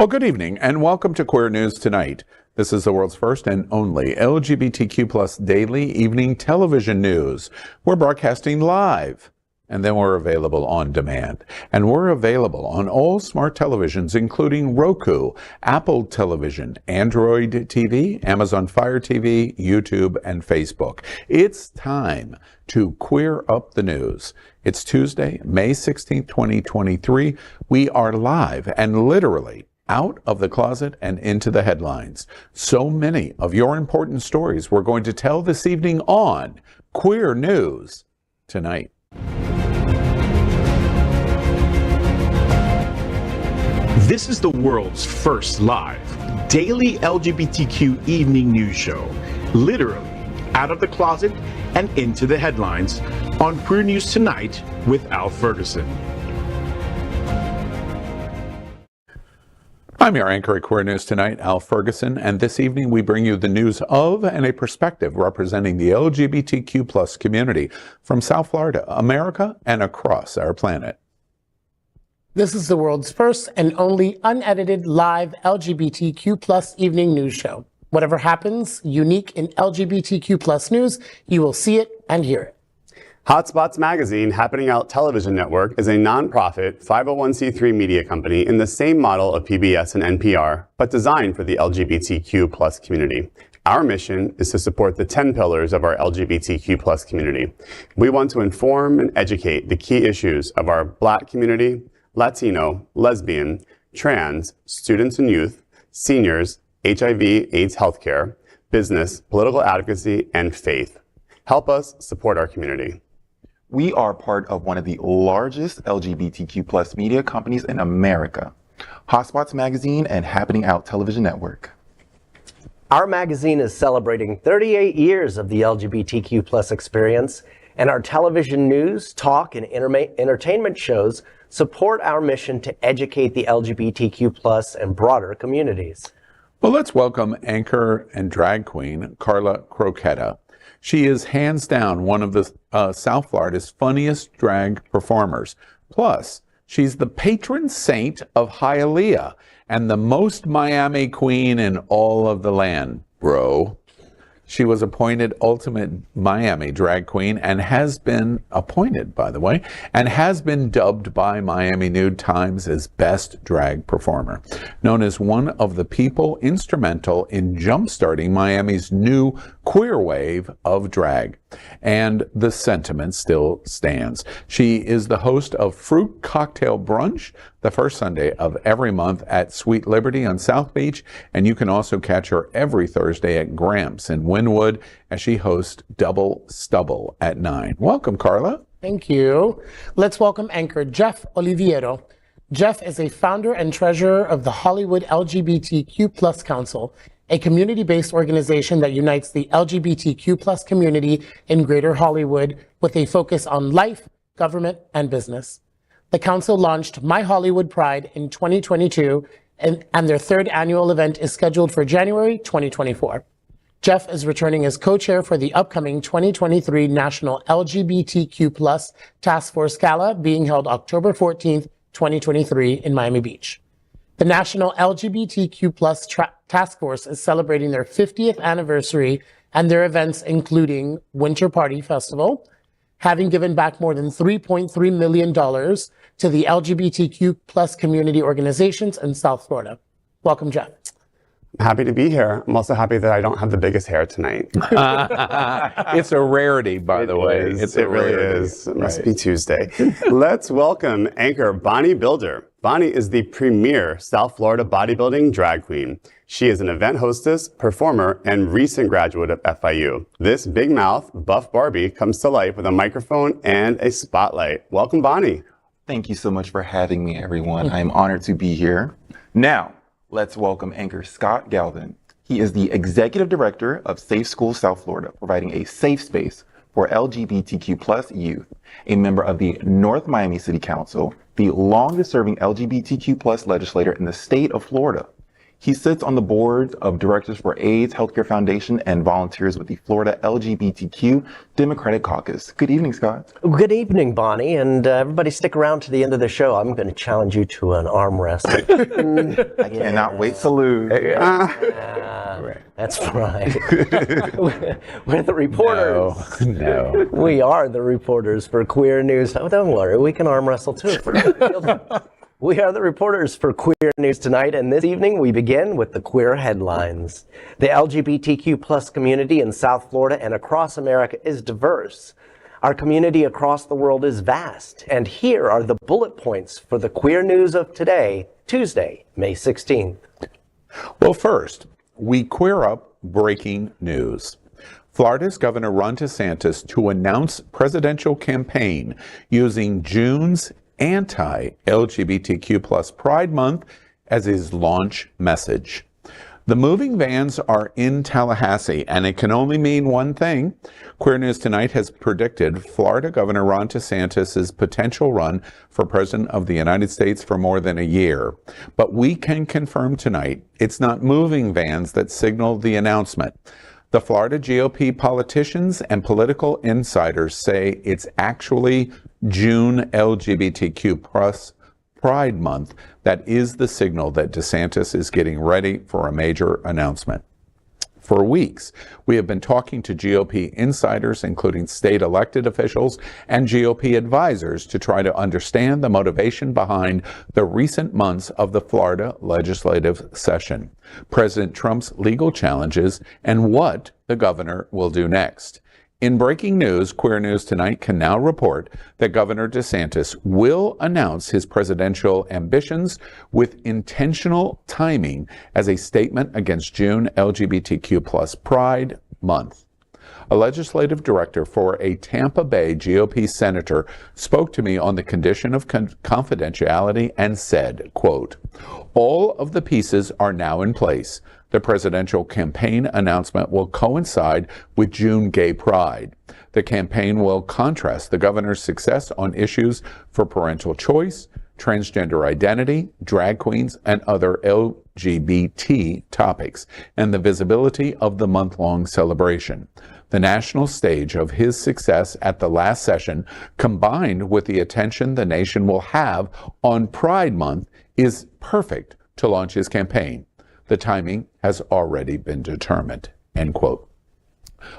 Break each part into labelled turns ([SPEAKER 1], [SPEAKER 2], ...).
[SPEAKER 1] Well, good evening and welcome to Queer News Tonight. This is the world's first and only LGBTQ plus daily evening television news. We're broadcasting live and then we're available on demand. And we're available on all smart televisions, including Roku, Apple Television, Android TV, Amazon Fire TV, YouTube, and Facebook. It's time to queer up the news. It's Tuesday, May 16th, 2023. We are live and literally out of the closet and into the headlines. So many of your important stories we're going to tell this evening on Queer News Tonight.
[SPEAKER 2] This is the world's first live daily LGBTQ evening news show, literally out of the closet and into the headlines on Queer News Tonight with Al Ferguson.
[SPEAKER 1] I'm your anchor at Queer News Tonight, Al Ferguson, and this evening we bring you the news of and a perspective representing the LGBTQ plus community from South Florida, America, and across our planet.
[SPEAKER 3] This is the world's first and only unedited live LGBTQ plus evening news show. Whatever happens unique in LGBTQ plus news, you will see it and hear it.
[SPEAKER 4] Hotspots Magazine, Happening Out Television Network, is a nonprofit 501c3 media company in the same model of PBS and NPR, but designed for the LGBTQ plus community. Our mission is to support the 10 pillars of our LGBTQ plus community. We want to inform and educate the key issues of our Black community, Latino, lesbian, trans, students and youth, seniors, HIV, AIDS healthcare, business, political advocacy, and faith. Help us support our community.
[SPEAKER 5] We are part of one of the largest LGBTQ plus media companies in America, Hotspots Magazine and Happening Out Television Network.
[SPEAKER 6] Our magazine is celebrating 38 years of the LGBTQ plus experience, and our television news, talk, and entertainment shows support our mission to educate the LGBTQ plus and broader communities.
[SPEAKER 1] Well, let's welcome anchor and drag queen, Karla Croqueta. She is hands down one of the South Florida's funniest drag performers. Plus, she's the patron saint of Hialeah and the most Miami queen in all of the land, bro. She was appointed Ultimate Miami Drag Queen and has been appointed, by the way, and has been dubbed by Miami Nude Times as Best Drag Performer, known as one of the people instrumental in jumpstarting Miami's new queer wave of drag. And the sentiment still stands. She is the host of Fruit Cocktail Brunch, the first Sunday of every month at Sweet Liberty on South Beach, and you can also catch her every Thursday at Gramps in Wynwood as she hosts Double Stubble at 9. Welcome, Karla.
[SPEAKER 3] Thank you. Let's welcome anchor Jeff Oliverio. Jeff is a founder and treasurer of the Hollywood LGBTQ Plus Council, a community-based organization that unites the LGBTQ plus community in Greater Hollywood with a focus on life, government, and business. The council launched My Hollywood Pride in 2022, and their third annual event is scheduled for January 2024. Jeff is returning as co-chair for the upcoming 2023 National LGBTQ Plus Task Force Gala being held October 14th, 2023 in Miami Beach. The National LGBTQ Plus Task Force is celebrating their 50th anniversary and their events including Winter Party Festival, having given back more than $3.3 million to the LGBTQ plus community organizations in South Florida. Welcome, Jeff.
[SPEAKER 4] I'm happy to be here. I'm also happy that I don't have the biggest hair tonight.
[SPEAKER 1] It's a rarity, by the way.
[SPEAKER 4] It really is. It must be Tuesday. Let's welcome anchor Bonnie Builder. Bonnie is the premier South Florida bodybuilding drag queen. She is an event hostess, performer, and recent graduate of FIU. This big mouth, buff Barbie comes to life with a microphone and a spotlight. Welcome, Bonnie.
[SPEAKER 5] Thank you so much for having me, everyone. I'm honored to be here. Now, let's welcome anchor Scott Galvin. He is the executive director of Safe Schools South Florida, providing a safe space for LGBTQ plus youth, a member of the North Miami City Council, the longest serving LGBTQ plus legislator in the state of Florida. He sits on the board of directors for AIDS Healthcare Foundation and volunteers with the Florida LGBTQ Democratic Caucus. Good evening, Scott.
[SPEAKER 6] Good evening, Bonnie, and everybody stick around to the end of the show. I'm going to challenge you to an arm wrestle.
[SPEAKER 5] I cannot wait to lose.
[SPEAKER 6] That's right. We're the reporters.
[SPEAKER 1] No.
[SPEAKER 6] We are the reporters for Queer News. Oh, don't worry, we can arm wrestle too. We are the reporters for Queer News tonight, and this evening we begin with the queer headlines. The LGBTQ plus community in South Florida and across America is diverse. Our community across the world is vast, and here are the bullet points for the queer news of today, Tuesday, May 16th.
[SPEAKER 1] Well, first, we queer up breaking news. Florida's Governor Ron DeSantis to announce presidential campaign using June's Anti-LGBTQ plus Pride Month as his launch message. The moving vans are in Tallahassee, and it can only mean one thing. Queer News Tonight has predicted Florida Governor Ron DeSantis' potential run for President of the United States for more than a year. But we can confirm tonight it's not moving vans that signal the announcement. The Florida GOP politicians and political insiders say it's actually June LGBTQ plus Pride Month that is the signal that DeSantis is getting ready for a major announcement. For weeks, we have been talking to GOP insiders, including state elected officials and GOP advisors, to try to understand the motivation behind the recent months of the Florida legislative session, President Trump's legal challenges, and what the governor will do next. In breaking news, Queer News Tonight can now report that Governor DeSantis will announce his presidential ambitions with intentional timing as a statement against June LGBTQ plus Pride Month. A legislative director for a Tampa Bay GOP senator spoke to me on the condition of confidentiality and said, quote, "All of the pieces are now in place. The presidential campaign announcement will coincide with June Gay Pride. The campaign will contrast the governor's success on issues for parental choice, transgender identity, drag queens, and other LGBT topics, and the visibility of the month-long celebration. The national stage of his success at the last session, combined with the attention the nation will have on Pride Month, is perfect to launch his campaign. The timing has already been determined," end quote.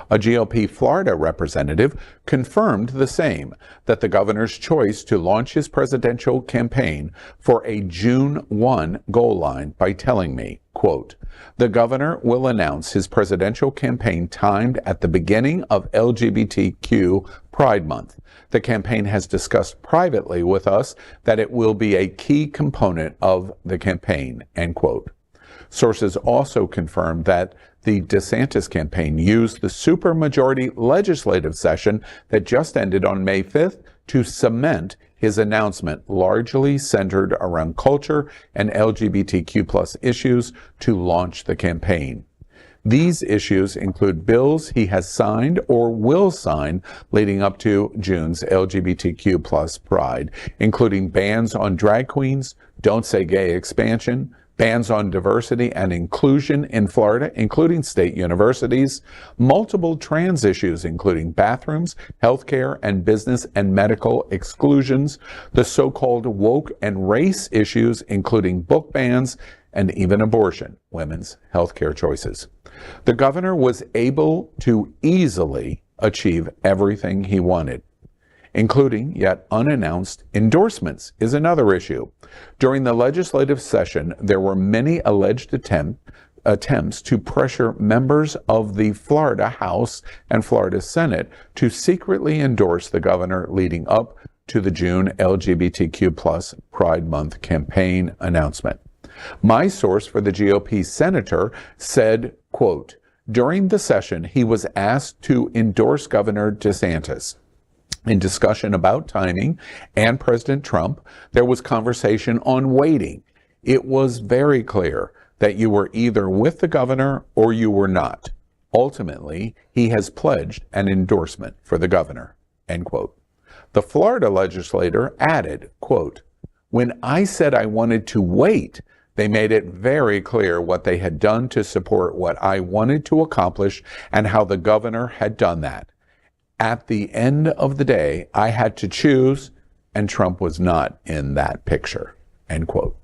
[SPEAKER 1] A GOP Florida representative confirmed the same, that the governor's choice to launch his presidential campaign for a June 1 goal line by telling me, quote, "The governor will announce his presidential campaign timed at the beginning of LGBTQ Pride Month. The campaign has discussed privately with us that it will be a key component of the campaign," end quote. Sources also confirmed that the DeSantis campaign used the supermajority legislative session that just ended on May 5th to cement his announcement, largely centered around culture and LGBTQ plus issues, to launch the campaign. These issues include bills he has signed or will sign leading up to June's LGBTQ plus Pride, including bans on drag queens, Don't Say Gay expansion, bans on diversity and inclusion in Florida, including state universities, multiple trans issues, including bathrooms, healthcare, and business and medical exclusions, the so-called woke and race issues, including book bans, and even abortion, women's healthcare choices. The governor was able to easily achieve everything he wanted, including yet unannounced endorsements is another issue. During the legislative session, there were many alleged attempts to pressure members of the Florida House and Florida Senate to secretly endorse the governor leading up to the June LGBTQ plus Pride Month campaign announcement. My source for the GOP senator said, quote, "During the session, he was asked to endorse Governor DeSantis. In discussion about timing and President Trump, there was conversation on waiting. It was very clear that you were either with the governor or you were not. Ultimately, he has pledged an endorsement for the governor," end quote. The Florida legislator added, quote, "When I said I wanted to wait, They made it very clear what they had done to support what I wanted to accomplish and how the governor had done that. At the end of the day, I had to choose, and Trump was not in that picture." End quote.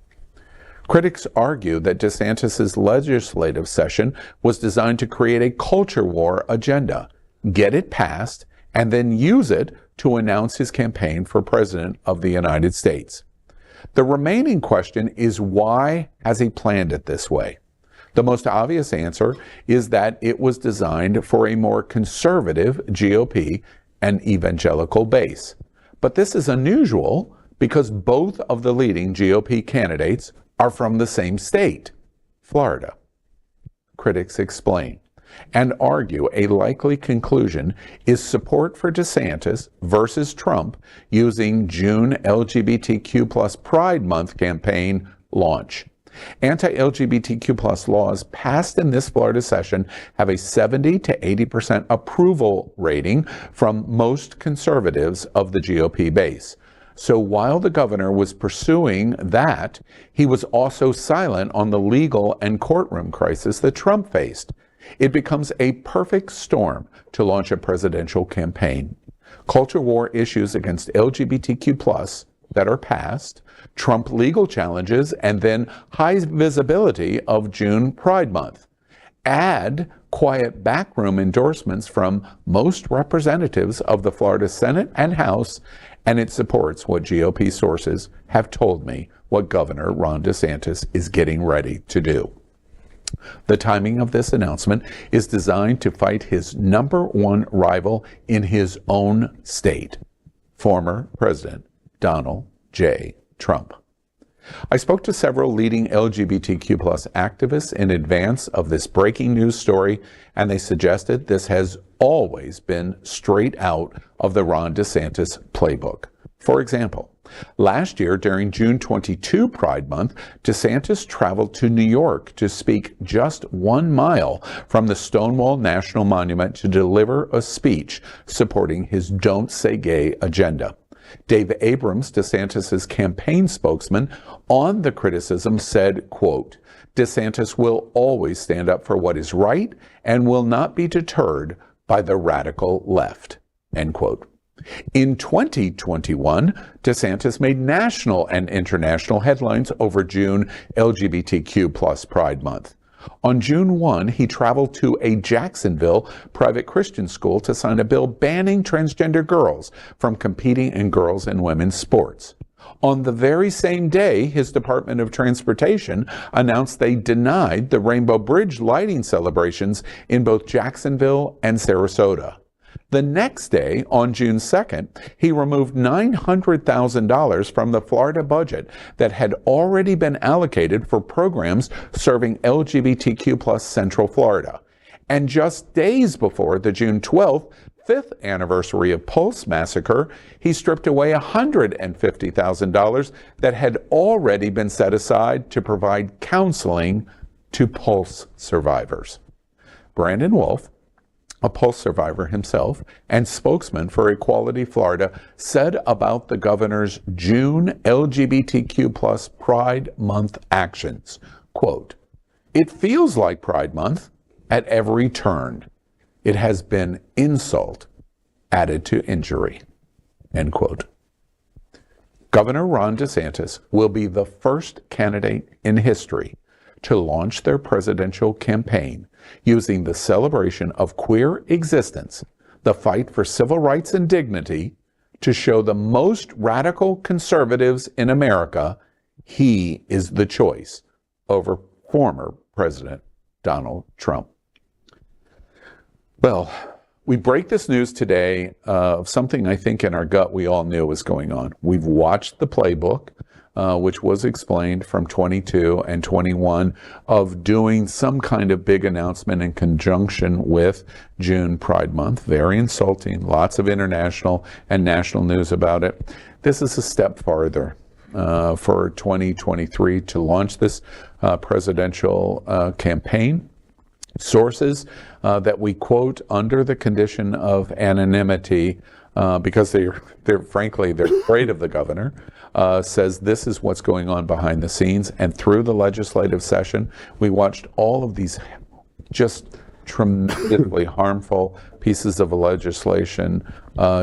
[SPEAKER 1] Critics argue that DeSantis' legislative session was designed to create a culture war agenda, get it passed, and then use it to announce his campaign for president of the United States. The remaining question is, why has he planned it this way? The most obvious answer is that it was designed for a more conservative GOP and evangelical base. But this is unusual because both of the leading GOP candidates are from the same state, Florida. Critics explain and argue a likely conclusion is support for DeSantis versus Trump using June LGBTQ+ Pride Month campaign launch. Anti-LGBTQ+ laws passed in this Florida session have a 70 to 80% approval rating from most conservatives of the GOP base. So while the governor was pursuing that, he was also silent on the legal and courtroom crisis that Trump faced. It becomes a perfect storm to launch a presidential campaign. Culture war issues against LGBTQ+ that are passed, Trump legal challenges, and then high visibility of June Pride Month. Add quiet backroom endorsements from most representatives of the Florida Senate and House, and it supports what GOP sources have told me what Governor Ron DeSantis is getting ready to do. The timing of this announcement is designed to fight his #1 rival in his own state, former President Donald J. Trump. I spoke to several leading LGBTQ+ activists in advance of this breaking news story, and they suggested this has always been straight out of the Ron DeSantis playbook. For example, last year during June 22 Pride Month, DeSantis traveled to New York to speak just 1 mile from the Stonewall National Monument to deliver a speech supporting his Don't Say Gay agenda. Dave Abrams, DeSantis' campaign spokesman, on the criticism said, quote, "DeSantis will always stand up for what is right and will not be deterred by the radical left," end quote. In 2021, DeSantis made national and international headlines over June LGBTQ+ Pride Month. On June 1, he traveled to a Jacksonville private Christian school to sign a bill banning transgender girls from competing in girls and women's sports. On the very same day, his Department of Transportation announced they denied the Rainbow Bridge lighting celebrations in both Jacksonville and Sarasota. The next day, on June 2nd, he removed $900,000 from the Florida budget that had already been allocated for programs serving LGBTQ+ Central Florida. And just days before the June 12th, 5th anniversary of Pulse massacre, he stripped away $150,000 that had already been set aside to provide counseling to Pulse survivors. Brandon Wolf, a Pulse survivor himself and spokesman for Equality Florida, said about the governor's June LGBTQ+ Pride Month actions, quote, "It feels like Pride Month at every turn. It has been insult added to injury," end quote. Governor Ron DeSantis will be the first candidate in history to launch their presidential campaign using the celebration of queer existence, the fight for civil rights and dignity, to show the most radical conservatives in America he is the choice over former President Donald Trump. Well, we break this news today of something I think in our gut we all knew was going on. We've watched the playbook, which was explained from 22 and 21, of doing some kind of big announcement in conjunction with June Pride Month. Very insulting, lots of international and national news about it. This is a step farther for 2023 to launch this presidential campaign. Sources that we quote under the condition of anonymity because they're frankly, they're afraid of the governor, says this is what's going on behind the scenes. And through the legislative session, we watched all of these just tremendously harmful pieces of legislation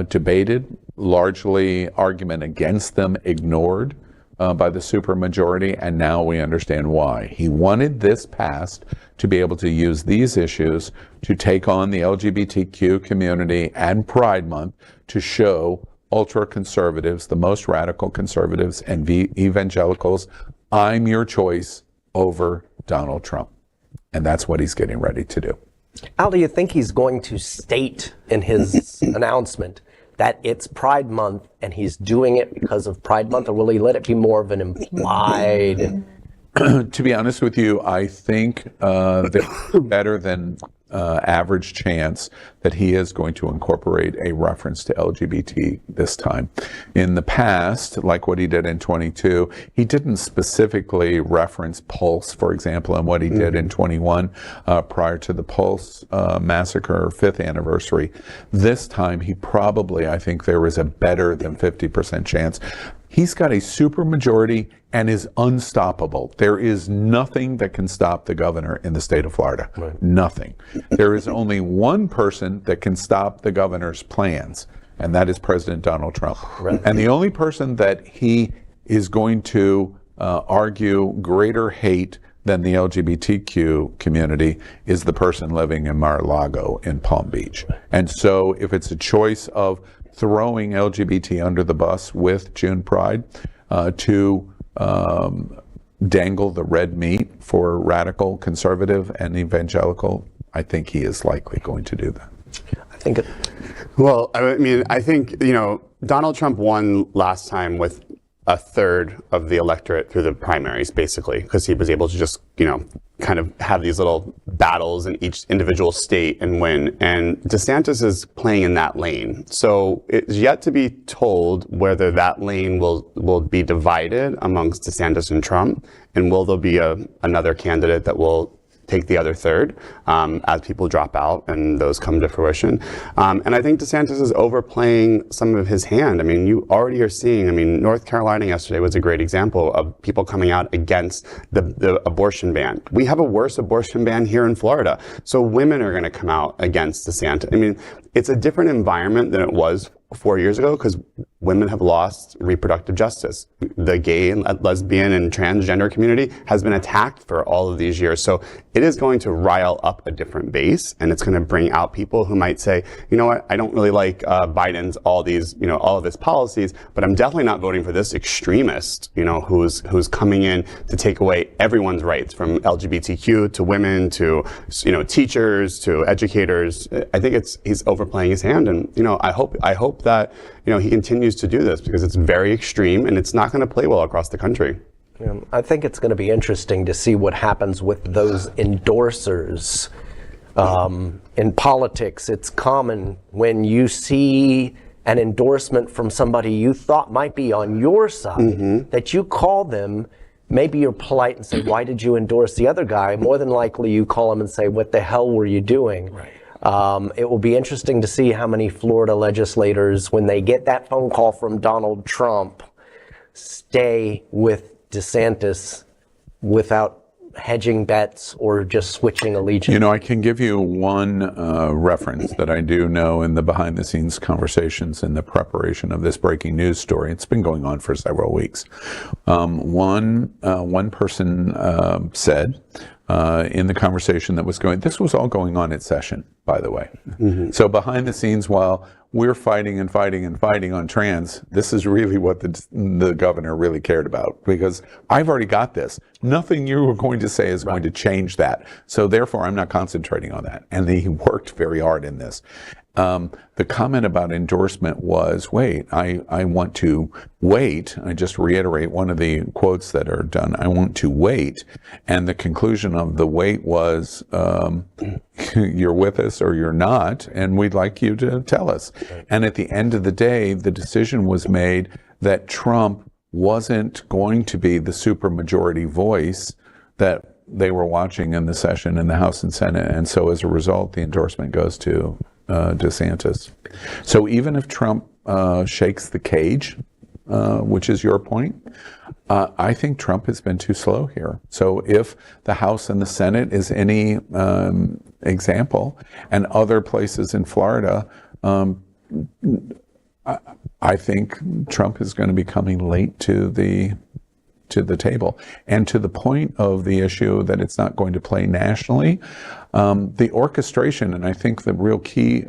[SPEAKER 1] debated, largely argument against them ignored by the supermajority, and now we understand why. He wanted this passed to be able to use these issues to take on the LGBTQ community and Pride Month to show ultra-conservatives, the most radical conservatives and evangelicals, I'm your choice over Donald Trump. And that's what he's getting ready to do.
[SPEAKER 6] Al, do you think he's going to state in his announcement that it's Pride Month and he's doing it because of Pride Month, or will he let it be more of an implied?
[SPEAKER 1] To be honest with you, I think there's better than average chance that he is going to incorporate a reference to LGBT this time. In the past, like what he did in 22, he didn't specifically reference Pulse, for example, and what he did in 21 prior to the Pulse massacre 5th anniversary. This time, he probably, I think there is a better than 50% chance. He's got a supermajority and is unstoppable. There is nothing that can stop the governor in the state of Florida. Right. Nothing. There is only one person that can stop the governor's plans, and that is President Donald Trump. Right. And the only person that he is going to argue greater hate than the LGBTQ community is the person living in Mar-a-Lago in Palm Beach. And so if it's a choice of throwing LGBT under the bus with June Pride to dangle the red meat for radical conservative and evangelical, I think he is likely going to do that.
[SPEAKER 6] I think
[SPEAKER 4] well, I mean, I think, Donald Trump won last time with a third of the electorate through the primaries, basically, because he was able to just, kind of have these little battles in each individual state and win. And DeSantis is playing in that lane. So it's yet to be told whether that lane will be divided amongst DeSantis and Trump, and will there be another candidate that will take the other third as people drop out and those come to fruition. And I think DeSantis is overplaying some of his hand. I mean, you already are seeing, North Carolina yesterday was a great example of people coming out against the abortion ban. We have a worse abortion ban here in Florida. So women are going to come out against DeSantis. It's a different environment than it was 4 years ago because women have lost reproductive justice. The gay and lesbian and transgender community has been attacked for all of these years. So it is going to rile up a different base, and it's going to bring out people who might say, you know what, I don't really like Biden's all of his policies, but I'm definitely not voting for this extremist, who's coming in to take away everyone's rights, from LGBTQ to women to, teachers to educators. I think he's overplaying his hand, and I hope that he continues to do this, because it's very extreme and it's not going to play well across the country.
[SPEAKER 6] I think it's going to be interesting to see what happens with those endorsers. In politics, it's common when you see an endorsement from somebody you thought might be on your side, that you call them. Maybe you're polite and say, why did you endorse the other guy? More than likely you call them and say, what the hell were you doing? Right. It will be interesting to see how many Florida legislators, when they get that phone call from Donald Trump, stay with DeSantis without hedging bets or just switching allegiance.
[SPEAKER 1] I can give you one reference that I do know in the behind-the-scenes conversations in the preparation of this breaking news story. It's been going on for several weeks. One person said in the conversation that was going, this was all going on at session, by the way. So behind the scenes, while we're fighting and fighting and fighting on trans, this is really what the governor really cared about, because I've already got this. Nothing you are going to say is going to change that. So therefore, I'm not concentrating on that. And he worked very hard in this. The comment about endorsement was, wait, I want to wait. I just reiterate one of the quotes that are done. I want to wait. And the conclusion of the wait was, you're with us or you're not, and we'd like you to tell us. And at the end of the day, the decision was made that Trump wasn't going to be the supermajority voice that they were watching in the session in the House and Senate. And so as a result, the endorsement goes to DeSantis. So even if Trump shakes the cage, which is your point. I think Trump has been too slow here. So if the House and the Senate is any example, and other places in Florida, I think Trump is going to be coming late to the table. And to the point of the issue that it's not going to play nationally, the orchestration, and I think the real key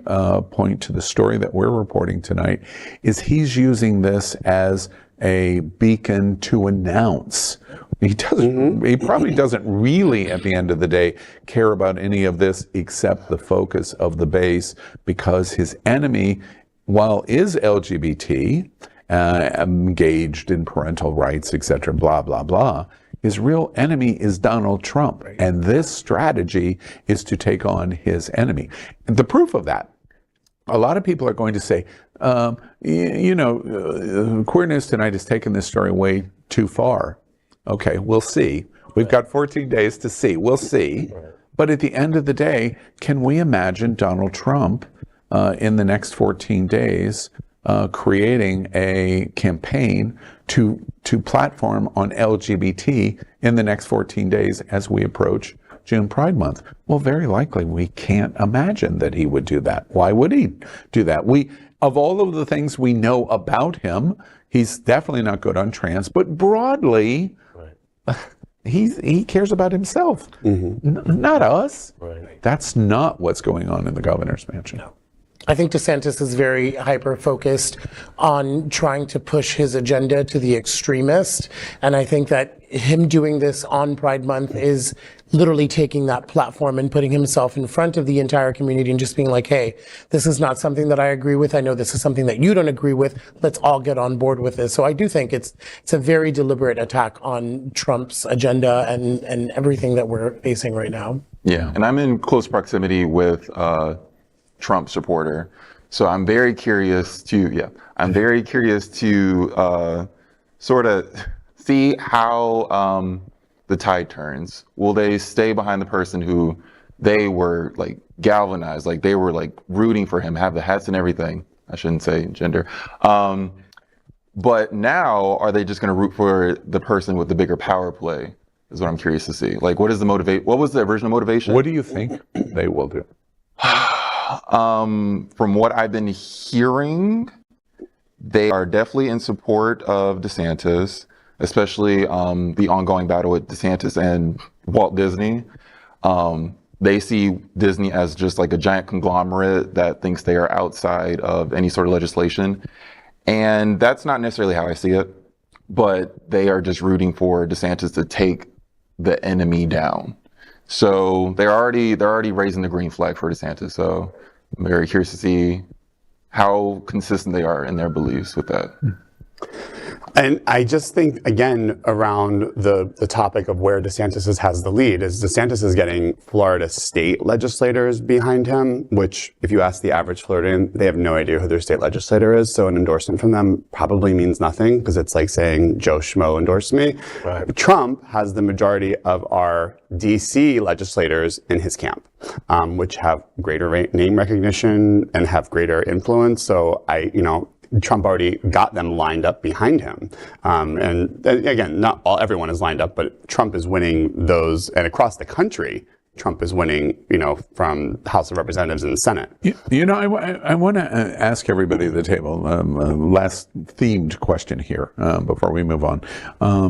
[SPEAKER 1] point to the story that we're reporting tonight, is he's using this as a beacon to announce. He doesn't. He probably doesn't really, at the end of the day, care about any of this except the focus of the base, because his enemy, while is LGBT, engaged in parental rights, etc., blah, blah, blah, his real enemy is Donald Trump. And this strategy is to take on his enemy. And the proof of that, a lot of people are going to say, Queer News Tonight has taken this story way too far. Okay, we'll see. We've got 14 days to see. We'll see. But at the end of the day, can we imagine Donald Trump in the next 14 days creating a campaign to platform on LGBT in the next 14 days as we approach June Pride Month? Well, very likely we can't imagine that he would do that. Why would he do that? Of all of the things we know about him, he's definitely not good on trans, but broadly, he cares about himself, not us. That's not what's going on in the governor's mansion. No.
[SPEAKER 3] I think DeSantis is very hyper-focused on trying to push his agenda to the extremist. And I think that him doing this on Pride Month is literally taking that platform and putting himself in front of the entire community and just being like, hey, this is not something that I agree with. I know this is something that you don't agree with. Let's all get on board with this. So I do think it's a very deliberate attack on Trump's agenda and everything that we're facing right now.
[SPEAKER 5] Yeah, and I'm in close proximity with Trump supporter. So I'm very curious to, sort of see how the tide turns. Will they stay behind the person who they were like galvanized, like they were like rooting for him, have the hats and everything? I shouldn't say gender. But now are they just going to root for the person with the bigger power play? Is what I'm curious to see. Like, what is the what was the original motivation?
[SPEAKER 1] What do you think they will do?
[SPEAKER 5] From what I've been hearing, they are definitely in support of DeSantis, especially the ongoing battle with DeSantis and Walt Disney. They see Disney as just like a giant conglomerate that thinks they are outside of any sort of legislation. And that's not necessarily how I see it, but they are just rooting for DeSantis to take the enemy down. So they're already raising the green flag for DeSantis. So I'm very curious to see how consistent they are in their beliefs with that.
[SPEAKER 4] And I just think, again, around the topic of where DeSantis has the lead, is DeSantis is getting Florida state legislators behind him, which, if you ask the average Floridian, they have no idea who their state legislator is. So an endorsement from them probably means nothing, because it's like saying Joe Schmo endorsed me. Right. Trump has the majority of our DC legislators in his camp, which have greater name recognition and have greater influence. So Trump already got them lined up behind him. And again, everyone is lined up, but Trump is winning those, and across the country, Trump is winning, from the House of Representatives and the Senate.
[SPEAKER 1] I want to ask everybody at the table, last themed question here before we move on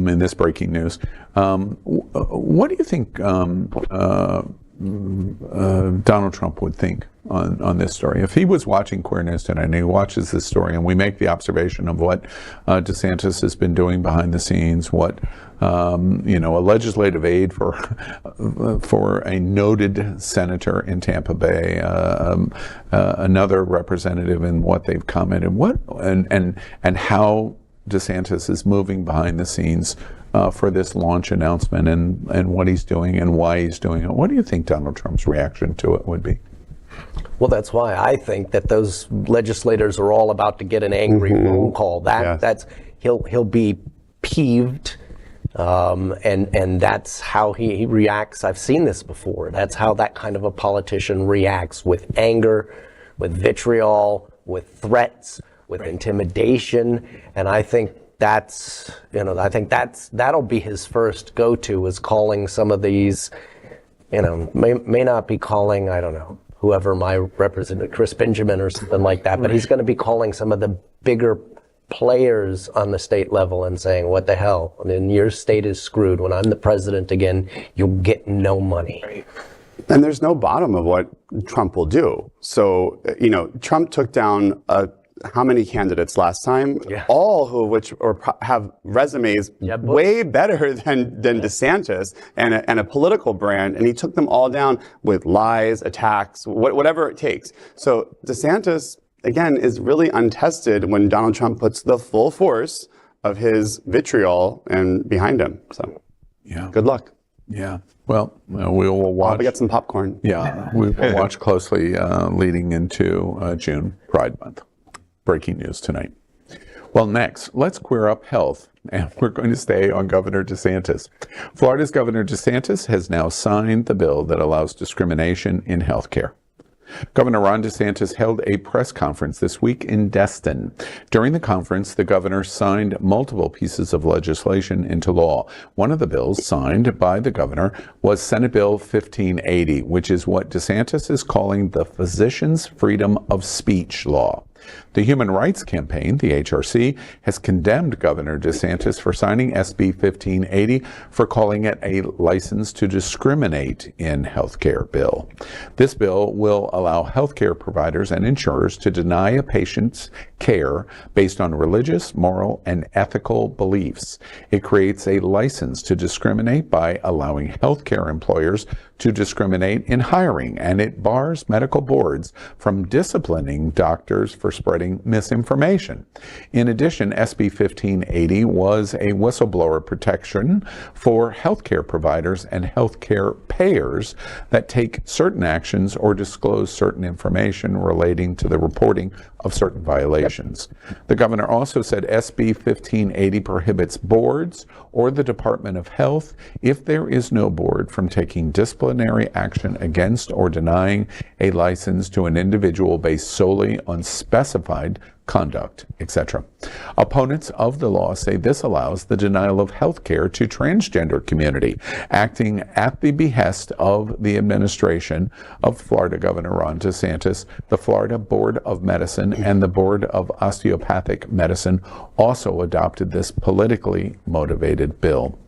[SPEAKER 1] in this breaking news. What do you think Donald Trump would think on this story? If he was watching Queer News Tonight and he watches this story, and we make the observation of what DeSantis has been doing behind the scenes, what a legislative aide for a noted senator in Tampa Bay, another representative, in what they've commented, and how DeSantis is moving behind the scenes for this launch announcement, and what he's doing and why he's doing it. What do you think Donald Trump's reaction to it would be?
[SPEAKER 6] Well, that's why I think that those legislators are all about to get an angry phone call. That's he'll be peeved, and that's how he reacts. I've seen this before. That's how that kind of a politician reacts, with anger, with vitriol, with threats. with intimidation, and I think that'll be his first go-to, is calling some of these, may not be calling, I don't know, whoever my representative, Chris Benjamin or something like that, but he's going to be calling some of the bigger players on the state level and saying, what the hell? I mean, your state is screwed. When I'm the president again, you'll get no money. Right.
[SPEAKER 4] And there's no bottom of what Trump will do. So, Trump took down how many candidates last time? Yeah. All of which have resumes way better than DeSantis and a political brand. And he took them all down with lies, attacks, whatever it takes. So DeSantis, again, is really untested when Donald Trump puts the full force of his vitriol behind him. So, good luck.
[SPEAKER 1] Yeah. Well, we will watch.
[SPEAKER 4] I'll get some popcorn.
[SPEAKER 1] Yeah, we will watch closely leading into June, Pride Month. Breaking news tonight. Well, next, let's queer up health, and we're going to stay on Governor DeSantis. Florida's Governor DeSantis has now signed the bill that allows discrimination in healthcare. Governor Ron DeSantis held a press conference this week in Destin. During the conference, the governor signed multiple pieces of legislation into law. One of the bills signed by the governor was Senate Bill 1580, which is what DeSantis is calling the Physicians' Freedom of Speech Law. The Human Rights Campaign, the HRC, has condemned Governor DeSantis for signing SB 1580 for calling it a license to discriminate in healthcare bill. This bill will allow healthcare providers and insurers to deny a patient's care based on religious, moral, and ethical beliefs. It creates a license to discriminate by allowing healthcare employers to discriminate in hiring, and it bars medical boards from disciplining doctors for spreading misinformation. In addition, SB 1580 was a whistleblower protection for healthcare providers and healthcare payers that take certain actions or disclose certain information relating to the reporting of certain violations. The governor also said SB 1580 prohibits boards or the Department of Health, if there is no board, from taking disciplinary action against or denying a license to an individual based solely on specified conduct, etc. Opponents of the law say this allows the denial of health care to transgender community, acting at the behest of the administration of Florida Governor Ron DeSantis. The Florida Board of Medicine and the Board of Osteopathic Medicine also adopted this politically motivated bill.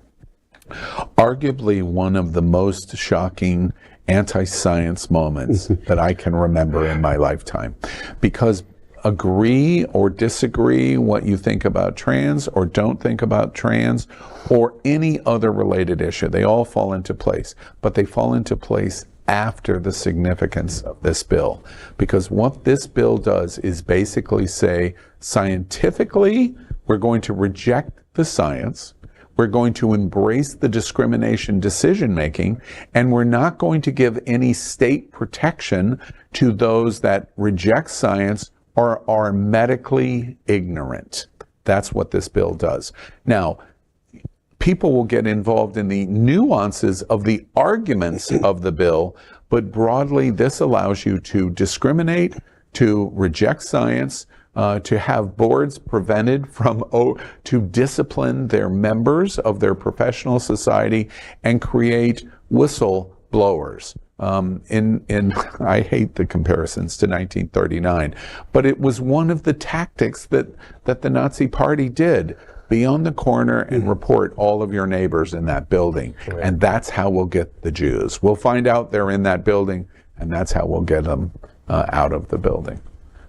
[SPEAKER 1] Arguably one of the most shocking anti-science moments that I can remember in my lifetime, because agree or disagree what you think about trans or don't think about trans or any other related issue, they all fall into place, but they fall into place after the significance of this bill. Because what this bill does is basically say, scientifically, we're going to reject the science, we're going to embrace the discrimination decision-making, and we're not going to give any state protection to those that reject science or are medically ignorant. That's what this bill does. Now, people will get involved in the nuances of the arguments of the bill, but broadly, this allows you to discriminate, to reject science, to have boards prevented from to discipline their members of their professional society and create whistleblowers. I hate the comparisons to 1939, but it was one of the tactics that the Nazi Party did. Be on the corner and report all of your neighbors in that building. Right. And that's how we'll get the Jews. We'll find out they're in that building, and that's how we'll get them out of the building.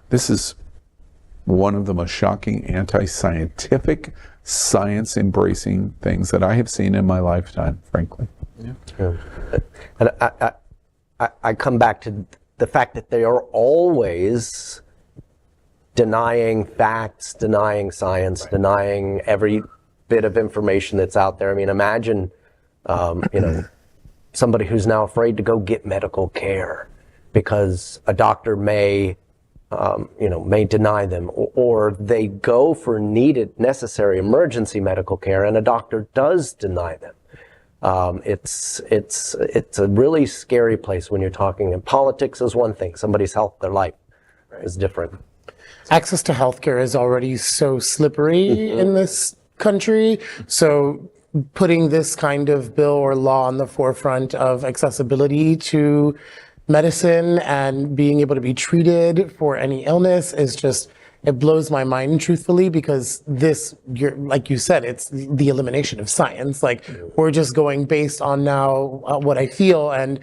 [SPEAKER 1] This is one of the most shocking anti-scientific, science-embracing things that I have seen in my lifetime, frankly.
[SPEAKER 6] Yeah. And I come back to the fact that they are always denying facts, denying science, denying every bit of information that's out there. I mean, imagine, somebody who's now afraid to go get medical care because a doctor may deny them, or they go for necessary emergency medical care and a doctor does deny them. It's a really scary place when you're talking, and politics is one thing. Somebody's health, their life is different.
[SPEAKER 3] access to healthcare is already so slippery in this country. So putting this kind of bill or law on the forefront of accessibility to medicine and being able to be treated for any illness is just, it blows my mind, truthfully, because this, like you said, it's the elimination of science. Like, we're just going based on now what I feel. And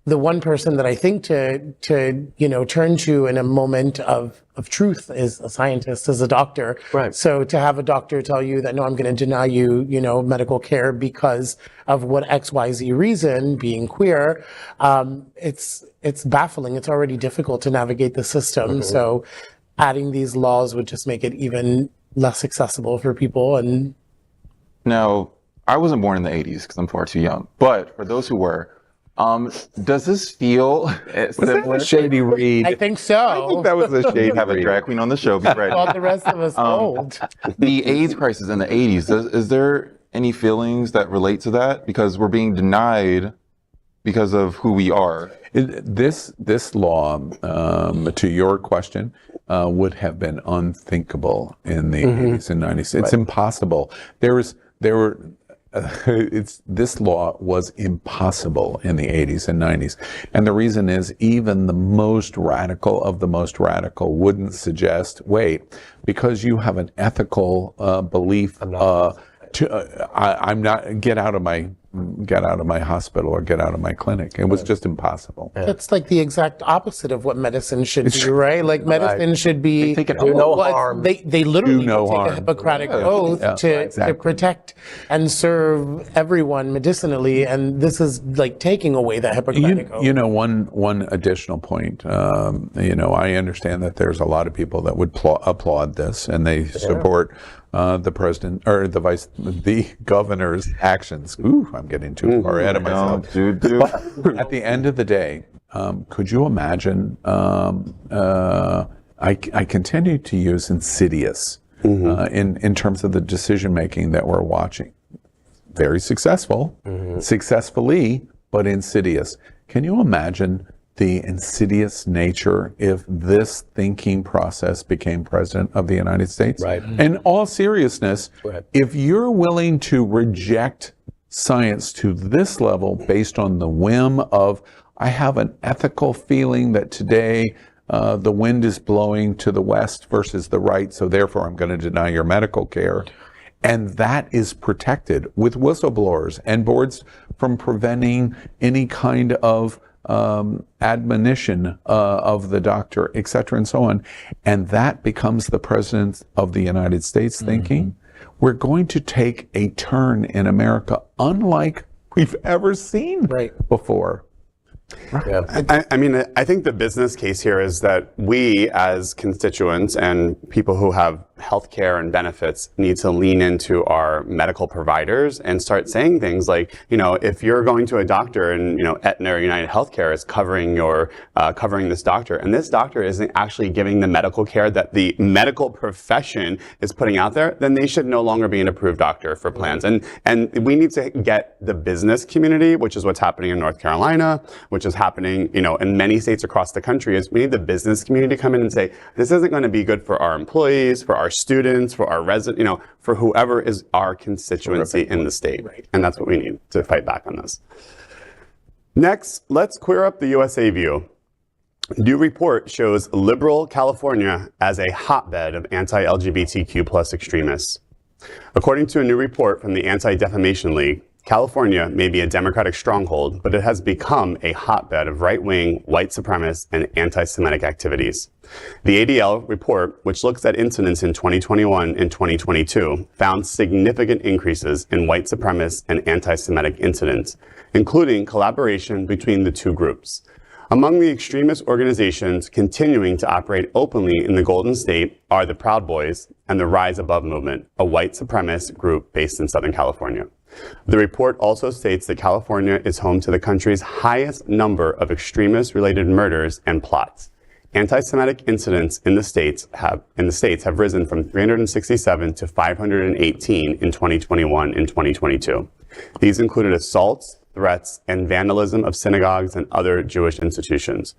[SPEAKER 3] the one person that I think to turn to in a moment of truth is a scientist, is a doctor.
[SPEAKER 6] Right.
[SPEAKER 3] So to have a doctor tell you that, no, I'm going to deny you, medical care because of what XYZ reason, being queer, it's baffling. It's already difficult to navigate the system. So adding these laws would just make it even less accessible for people. And
[SPEAKER 5] Now, I wasn't born in the 80s because I'm far too young, but for those who were, does this feel similar?
[SPEAKER 1] Shady Reed.
[SPEAKER 3] I think so.
[SPEAKER 1] I think that was a shady
[SPEAKER 5] Have a
[SPEAKER 1] Reed.
[SPEAKER 5] drag queen on the show, be ready.
[SPEAKER 3] All the rest of us old.
[SPEAKER 5] The AIDS crisis in the 80s, is there any feelings that relate to that? Because we're being denied because of who we are.
[SPEAKER 1] This law, to your question, would have been unthinkable in the 80s and 90s. It's impossible. This law was impossible in the 80s and 90s. And the reason is, even the most radical of the most radical wouldn't suggest, wait, because you have an ethical belief, I'm not, get out of my hospital or get out of my clinic. It was just impossible.
[SPEAKER 3] That's like the exact opposite of what medicine should do, right? Like, medicine should be
[SPEAKER 5] They take it
[SPEAKER 6] Do no harm.
[SPEAKER 3] They literally
[SPEAKER 1] Do no
[SPEAKER 3] take
[SPEAKER 1] harm.
[SPEAKER 3] a Hippocratic oath to
[SPEAKER 1] exactly.
[SPEAKER 3] protect and serve everyone medicinally, and this is like taking away that Hippocratic oath.
[SPEAKER 1] One additional point. I understand that there's a lot of people that would applaud this, and they support the president or the governor's actions. Ooh, I'm getting too far ahead of myself. But at the end of the day, could you imagine? I continue to use insidious in terms of the decision making that we're watching. Very successful, successfully, but insidious. Can you imagine the insidious nature if this thinking process became president of the United States?
[SPEAKER 6] Right.
[SPEAKER 1] In all seriousness, if you're willing to reject science to this level based on the whim of, I have an ethical feeling that today the wind is blowing to the west versus the right, so therefore I'm going to deny your medical care. And that is protected with whistleblowers and boards from preventing any kind of admonition of the doctor, et cetera, and so on. And that becomes the president of the United States thinking. We're going to take a turn in America unlike we've ever seen before.
[SPEAKER 4] I think the business case here is that we as constituents and people who have health care and benefits need to lean into our medical providers and start saying things like, if you're going to a doctor and, Aetna or United Healthcare is covering covering this doctor, and this doctor isn't actually giving the medical care that the medical profession is putting out there, then they should no longer be an approved doctor for plans. And we need to get the business community, which is what's happening in North Carolina, which is happening, in many states across the country, is we need the business community to come in and say, this isn't going to be good for our employees, for our students, for our residents, for whoever is our constituency in the state. And that's what we need to fight back on this. Next, let's queer up the USA view. New report shows liberal California as a hotbed of anti-LGBTQ plus extremists. According to a new report from the Anti-Defamation League, California may be a Democratic stronghold, but it has become a hotbed of right-wing, white supremacist, and anti-Semitic activities. The ADL report, which looks at incidents in 2021 and 2022, found significant increases in white supremacist and anti-Semitic incidents, including collaboration between the two groups. Among the extremist organizations continuing to operate openly in the Golden State are the Proud Boys and the Rise Above movement, a white supremacist group based in Southern California. The report also states that California is home to the country's highest number of extremist-related murders and plots. Anti-Semitic incidents in the states have risen from 367 to 518 in 2021 and 2022. These included assaults, threats, and vandalism of synagogues and other Jewish institutions.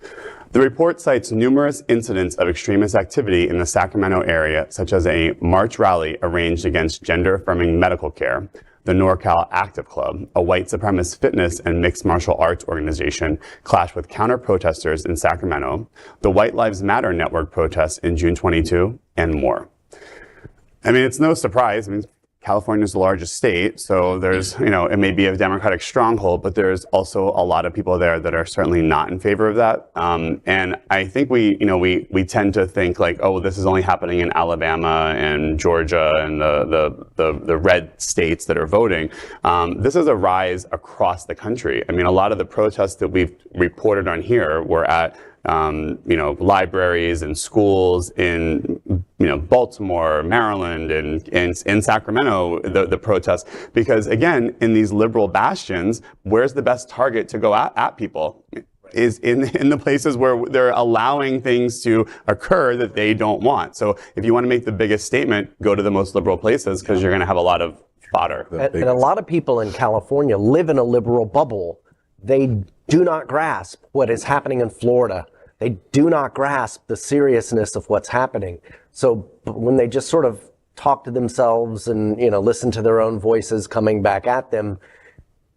[SPEAKER 4] The report cites numerous incidents of extremist activity in the Sacramento area, such as a March rally arranged against gender-affirming medical care, the NorCal Active Club, a white supremacist fitness and mixed martial arts organization, clashed with counter-protesters in Sacramento, the White Lives Matter Network protests in June 22, and more. I mean, it's no surprise. I mean, California is the largest state, so there's, it may be a Democratic stronghold, but there's also a lot of people there that are certainly not in favor of that. And I think we tend to think like, oh, this is only happening in Alabama and Georgia and the red states that are voting. This is a rise across the country. I mean, a lot of the protests that we've reported on here were at libraries and schools in, Baltimore, Maryland, and in Sacramento, the protests. Because again, in these liberal bastions, where's the best target to go at people? Is in the places where they're allowing things to occur that they don't want. So if you want to make the biggest statement, go to the most liberal places because you're going to have a lot of fodder.
[SPEAKER 6] And a lot of people in California live in a liberal bubble. They do not grasp what is happening in Florida. They do not grasp the seriousness of what's happening. So when they just sort of talk to themselves and, listen to their own voices coming back at them,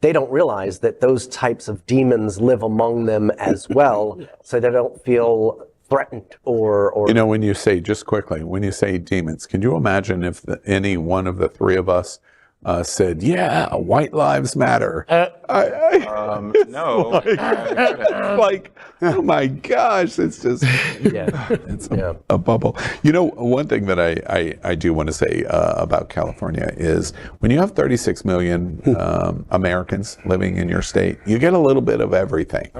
[SPEAKER 6] they don't realize that those types of demons live among them as well. So they don't feel threatened or.
[SPEAKER 1] When you say, just quickly, when you say demons, can you imagine if any one of the three of us said, yeah, white lives matter?
[SPEAKER 5] No.
[SPEAKER 1] Like, oh my gosh, it's just, it's a bubble. One thing that I do want to say about California is when you have 36 million Americans living in your state, you get a little bit of everything.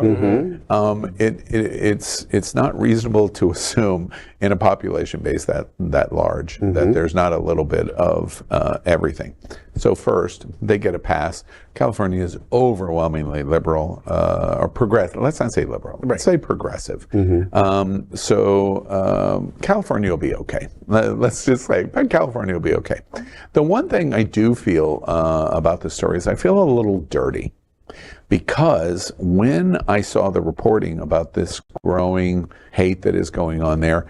[SPEAKER 1] It's not reasonable to assume in a population base that large that there's not a little bit of everything. So first, they get a pass. California is overwhelmingly liberal or progressive. Let's not say liberal. Let's say progressive. So California will be okay. Let's just say California will be okay. The one thing I do feel about the story is I feel a little dirty. Because when I saw the reporting about this growing hate that is going on there,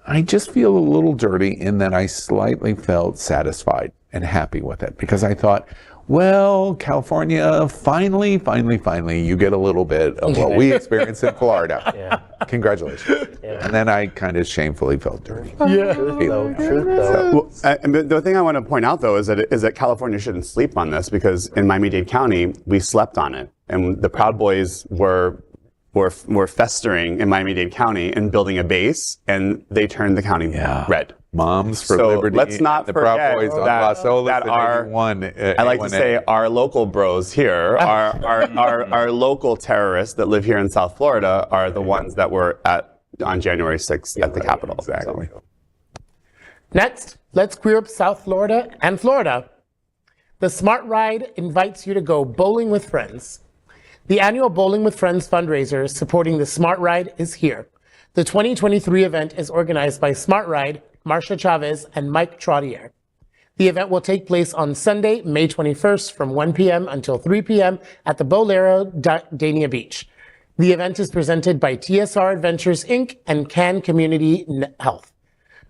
[SPEAKER 1] I just feel a little dirty in that I slightly felt satisfied and happy with it. Because I thought, well, California, finally, you get a little bit of what we experienced in Florida. Congratulations. And then I kind of shamefully felt dirty.
[SPEAKER 6] Truth though.
[SPEAKER 4] And the thing I want to point out, though, is that California shouldn't sleep on this, because in Miami-Dade County, we slept on it. And the Proud Boys were festering in Miami-Dade County and building a base, and they turned the county red.
[SPEAKER 1] Moms for Liberty.
[SPEAKER 4] Let's not
[SPEAKER 1] the
[SPEAKER 4] forget
[SPEAKER 1] Proud Boys
[SPEAKER 4] that I like to say our local bros here, our local terrorists that live here in South Florida are the ones that were on January 6th at the Capitol.
[SPEAKER 1] Exactly.
[SPEAKER 4] So.
[SPEAKER 3] Next, let's queer up South Florida and Florida. The Smart Ride invites you to go bowling with friends. The annual Bowling with Friends fundraiser supporting the Smart Ride is here. The 2023 event is organized by Smart Ride, Marcia Chavez, and Mike Trottier. The event will take place on Sunday, May 21st from 1 p.m. until 3 p.m. at the Bolero, Dania Beach. The event is presented by TSR Adventures, Inc. and Can Community Health.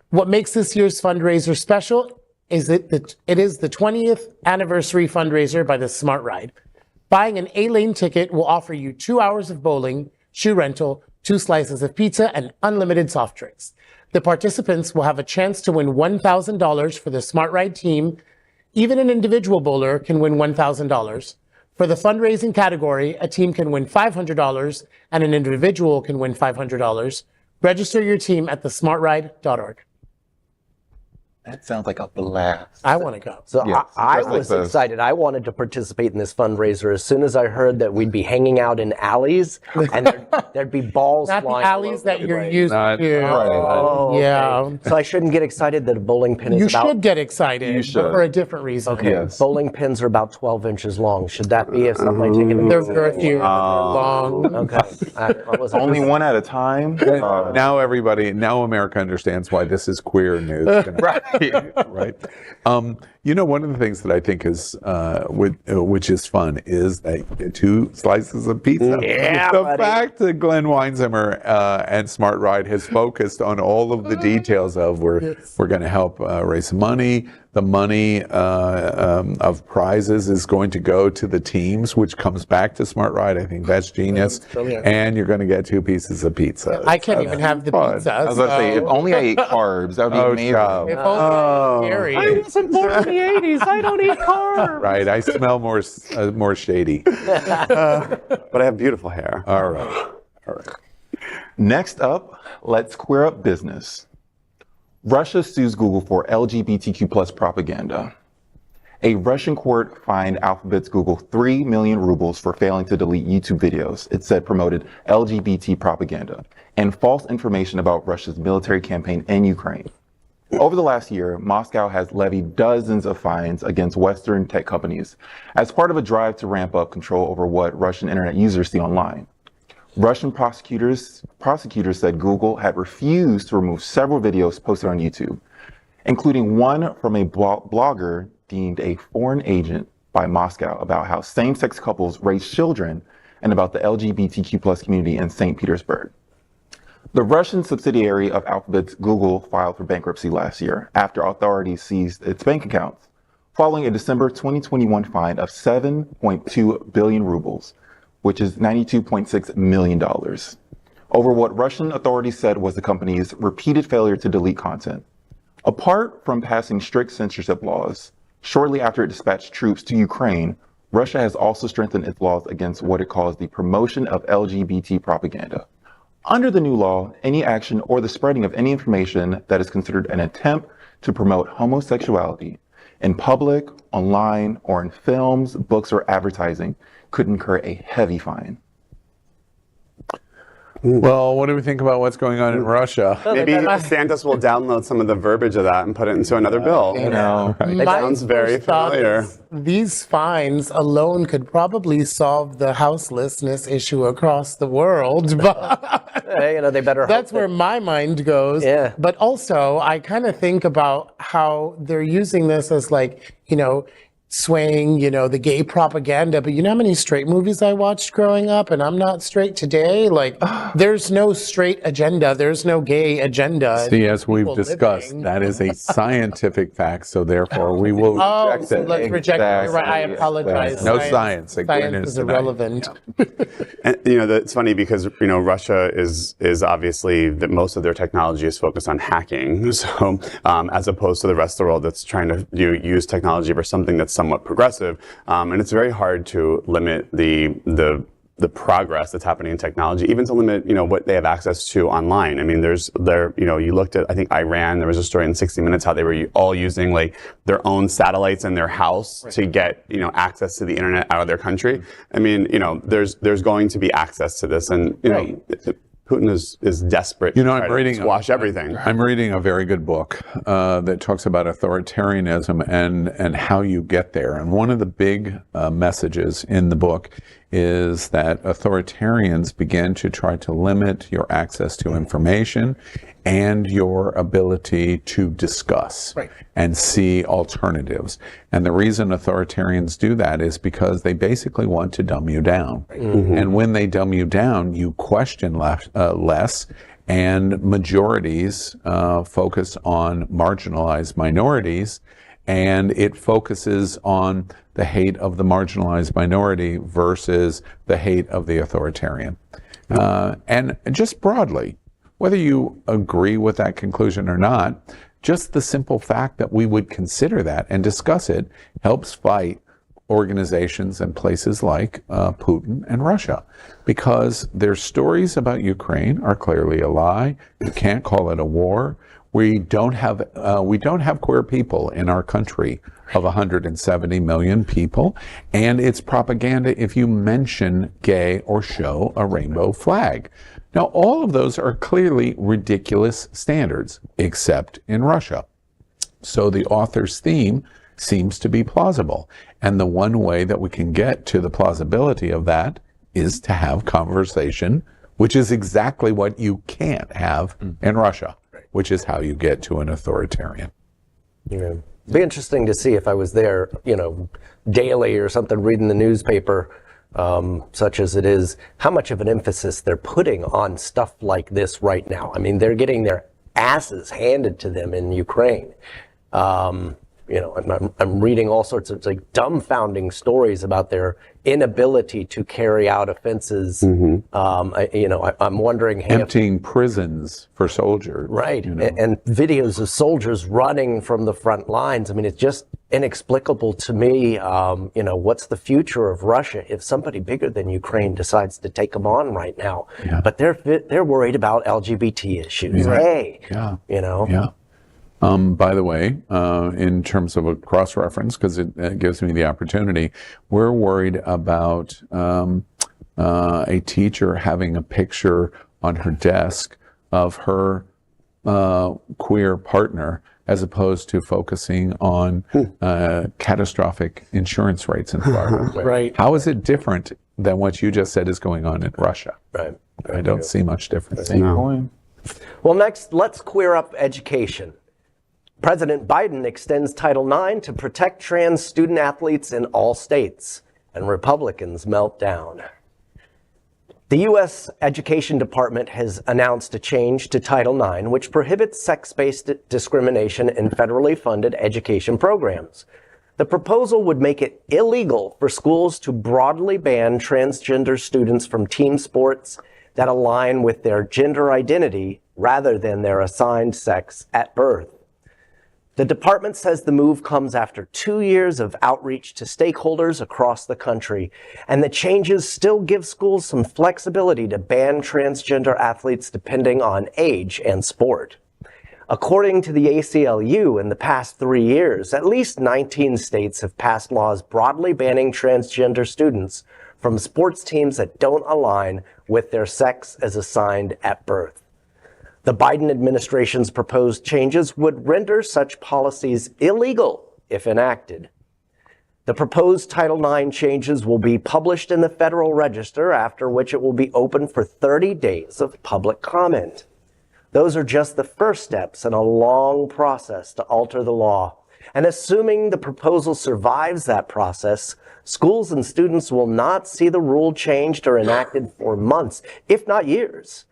[SPEAKER 3] What makes this year's fundraiser special is that it is the 20th anniversary fundraiser by the Smart Ride. Buying an A-Lane ticket will offer you 2 hours of bowling, shoe rental, 2 slices of pizza, and unlimited soft drinks. The participants will have a chance to win $1,000 for the Smart Ride team. Even an individual bowler can win $1,000. For the fundraising category, a team can win $500 and an individual can win $500. Register your team at thesmartride.org.
[SPEAKER 5] That sounds like a blast.
[SPEAKER 3] I want to go.
[SPEAKER 6] So I was excited. I wanted to participate in this fundraiser as soon as I heard that we'd be hanging out in alleys and there'd be balls
[SPEAKER 3] Not
[SPEAKER 6] flying.
[SPEAKER 3] the alleys that you're used to.
[SPEAKER 6] Oh,
[SPEAKER 3] yeah.
[SPEAKER 6] okay. So I shouldn't get excited that a bowling pin is
[SPEAKER 3] You
[SPEAKER 6] about...
[SPEAKER 3] should get excited,
[SPEAKER 5] You should.
[SPEAKER 3] but for a different reason.
[SPEAKER 6] Okay,
[SPEAKER 5] Yes.
[SPEAKER 6] bowling pins are about 12 inches long. Should that be something I take into
[SPEAKER 3] They're
[SPEAKER 6] consideration?
[SPEAKER 3] very long.
[SPEAKER 6] Okay. I was
[SPEAKER 5] Only one at a time.
[SPEAKER 1] Now America understands why this is queer news.
[SPEAKER 5] Right.
[SPEAKER 1] Right. One of the things that I think is, which is fun, is that you get 2 slices of pizza.
[SPEAKER 6] Yeah,
[SPEAKER 1] the
[SPEAKER 6] buddy.
[SPEAKER 1] fact that Glenn Weinzimmer and Smart Ride has focused on all of the details of we're going to help raise some money. The money of prizes is going to go to the teams, which comes back to Smart Ride. I think that's genius. And you're going to get 2 pieces of pizza.
[SPEAKER 3] I can't even have the pizza.
[SPEAKER 5] I was going to say, if only I ate carbs, that would be amazing.
[SPEAKER 3] If only Gary.
[SPEAKER 6] I wasn't born in the 80s. I don't eat carbs.
[SPEAKER 1] Right. I smell more shady.
[SPEAKER 4] But I have beautiful hair.
[SPEAKER 1] All right.
[SPEAKER 5] Next up, let's queer up business. Russia sues Google for LGBTQ plus propaganda. A Russian court fined Alphabet's Google 3 million rubles for failing to delete YouTube videos it said promoted LGBT propaganda and false information about Russia's military campaign in Ukraine. Over the last year, Moscow has levied dozens of fines against Western tech companies as part of a drive to ramp up control over what Russian internet users see online. Russian prosecutors said Google had refused to remove several videos posted on YouTube, including one from a blogger deemed a foreign agent by Moscow about how same-sex couples raise children and about the LGBTQ plus community in St. Petersburg. The Russian subsidiary of Alphabet's Google filed for bankruptcy last year after authorities seized its bank accounts, following a December 2021 fine of 7.2 billion rubles, which is $92.6 million, over what Russian authorities said was the company's repeated failure to delete content. Apart from passing strict censorship laws, shortly after it dispatched troops to Ukraine, Russia has also strengthened its laws against what it calls the promotion of LGBT propaganda. Under the new law, any action or the spreading of any information that is considered an attempt to promote homosexuality in public, online, or in films, books, or advertising could incur a heavy fine.
[SPEAKER 1] Well, what do we think about what's going on in Russia?
[SPEAKER 4] Maybe DeSantis will download some of the verbiage of that and put it into another bill.
[SPEAKER 5] You know,
[SPEAKER 4] It sounds very familiar.
[SPEAKER 3] These fines alone could probably solve the houselessness issue across the world. But
[SPEAKER 6] They better.
[SPEAKER 3] that's where my mind goes.
[SPEAKER 6] Yeah.
[SPEAKER 3] But also, I kind of think about how they're using this as swaying, the gay propaganda. But you know how many straight movies I watched growing up, and I'm not straight today? There's no straight agenda. There's no gay agenda.
[SPEAKER 1] See, as we've
[SPEAKER 3] People
[SPEAKER 1] discussed,
[SPEAKER 3] living.
[SPEAKER 1] that is a scientific fact, so therefore we will reject
[SPEAKER 3] so
[SPEAKER 1] it.
[SPEAKER 3] let's reject it. You're right. I
[SPEAKER 5] Exactly.
[SPEAKER 3] apologize.
[SPEAKER 1] No science.
[SPEAKER 3] Science is irrelevant.
[SPEAKER 4] And it's funny because Russia is obviously that most of their technology is focused on hacking. So as opposed to the rest of the world that's trying to use technology for something that's somewhat progressive, and it's very hard to limit the progress that's happening in technology, even to limit what they have access to online. I mean, you looked at, I think, Iran. There was a story in 60 Minutes how they were all using their own satellites in their house to get access to the internet out of their country. I mean, there's going to be access to this, and Putin is desperate to try to squash everything.
[SPEAKER 1] I'm reading a very good book that talks about authoritarianism and how you get there. And one of the big messages in the book is that authoritarians begin to try to limit your access to information and your ability to discuss and see alternatives. And the reason authoritarians do that is because they basically want to dumb you down. And when they dumb you down, you question less, and majorities focus on marginalized minorities, and it focuses on the hate of the marginalized minority versus the hate of the authoritarian. And just broadly, whether you agree with that conclusion or not, just the simple fact that we would consider that and discuss it helps fight organizations and places like Putin and Russia, because their stories about Ukraine are clearly a lie. You can't call it a war. We don't have queer people in our country of 170 million people, and it's propaganda if you mention gay or show a rainbow flag. Now, all of those are clearly ridiculous standards, except in Russia. So the author's theme seems to be plausible. And the one way that we can get to the plausibility of that is to have conversation, which is exactly what you can't have in Russia, which is how you get to an authoritarian.
[SPEAKER 6] Yeah. Be interesting to see if I was there, daily or something, reading the newspaper, such as it is, how much of an emphasis they're putting on stuff like this right now. I mean, they're getting their asses handed to them in Ukraine. I'm reading all sorts of dumbfounding stories about their inability to carry out offenses. I'm wondering,
[SPEAKER 1] emptying prisons for soldiers,
[SPEAKER 6] right? And videos of soldiers running from the front lines. I mean, it's just inexplicable to me. What's the future of Russia if somebody bigger than Ukraine decides to take them on right now? Yeah. But they're worried about LGBT issues.
[SPEAKER 1] Yeah.
[SPEAKER 6] Hey,
[SPEAKER 1] Yeah. By the way, in terms of a cross-reference, because it gives me the opportunity, we're worried about a teacher having a picture on her desk of her queer partner, as opposed to focusing on catastrophic insurance rates in Florida.
[SPEAKER 3] Right.
[SPEAKER 1] How is it different than what you just said is going on in Russia?
[SPEAKER 6] Right.
[SPEAKER 1] I don't see much difference.
[SPEAKER 6] Well, next, let's queer up education. President Biden extends Title IX to protect trans student athletes in all states, and Republicans melt down. The U.S. Education Department has announced a change to Title IX, which prohibits sex-based discrimination in federally funded education programs. The proposal would make it illegal for schools to broadly ban transgender students from team sports that align with their gender identity rather than their assigned sex at birth. The department says the move comes after 2 years of outreach to stakeholders across the country, and the changes still give schools some flexibility to ban transgender athletes depending on age and sport. According to the ACLU, in the past 3 years, at least 19 states have passed laws broadly banning transgender students from sports teams that don't align with their sex as assigned at birth. The Biden administration's proposed changes would render such policies illegal if enacted. The proposed Title IX changes will be published in the Federal Register, after which it will be open for 30 days of public comment. Those are just the first steps in a long process to alter the law. And assuming the proposal survives that process, schools and students will not see the rule changed or enacted for months, if not years.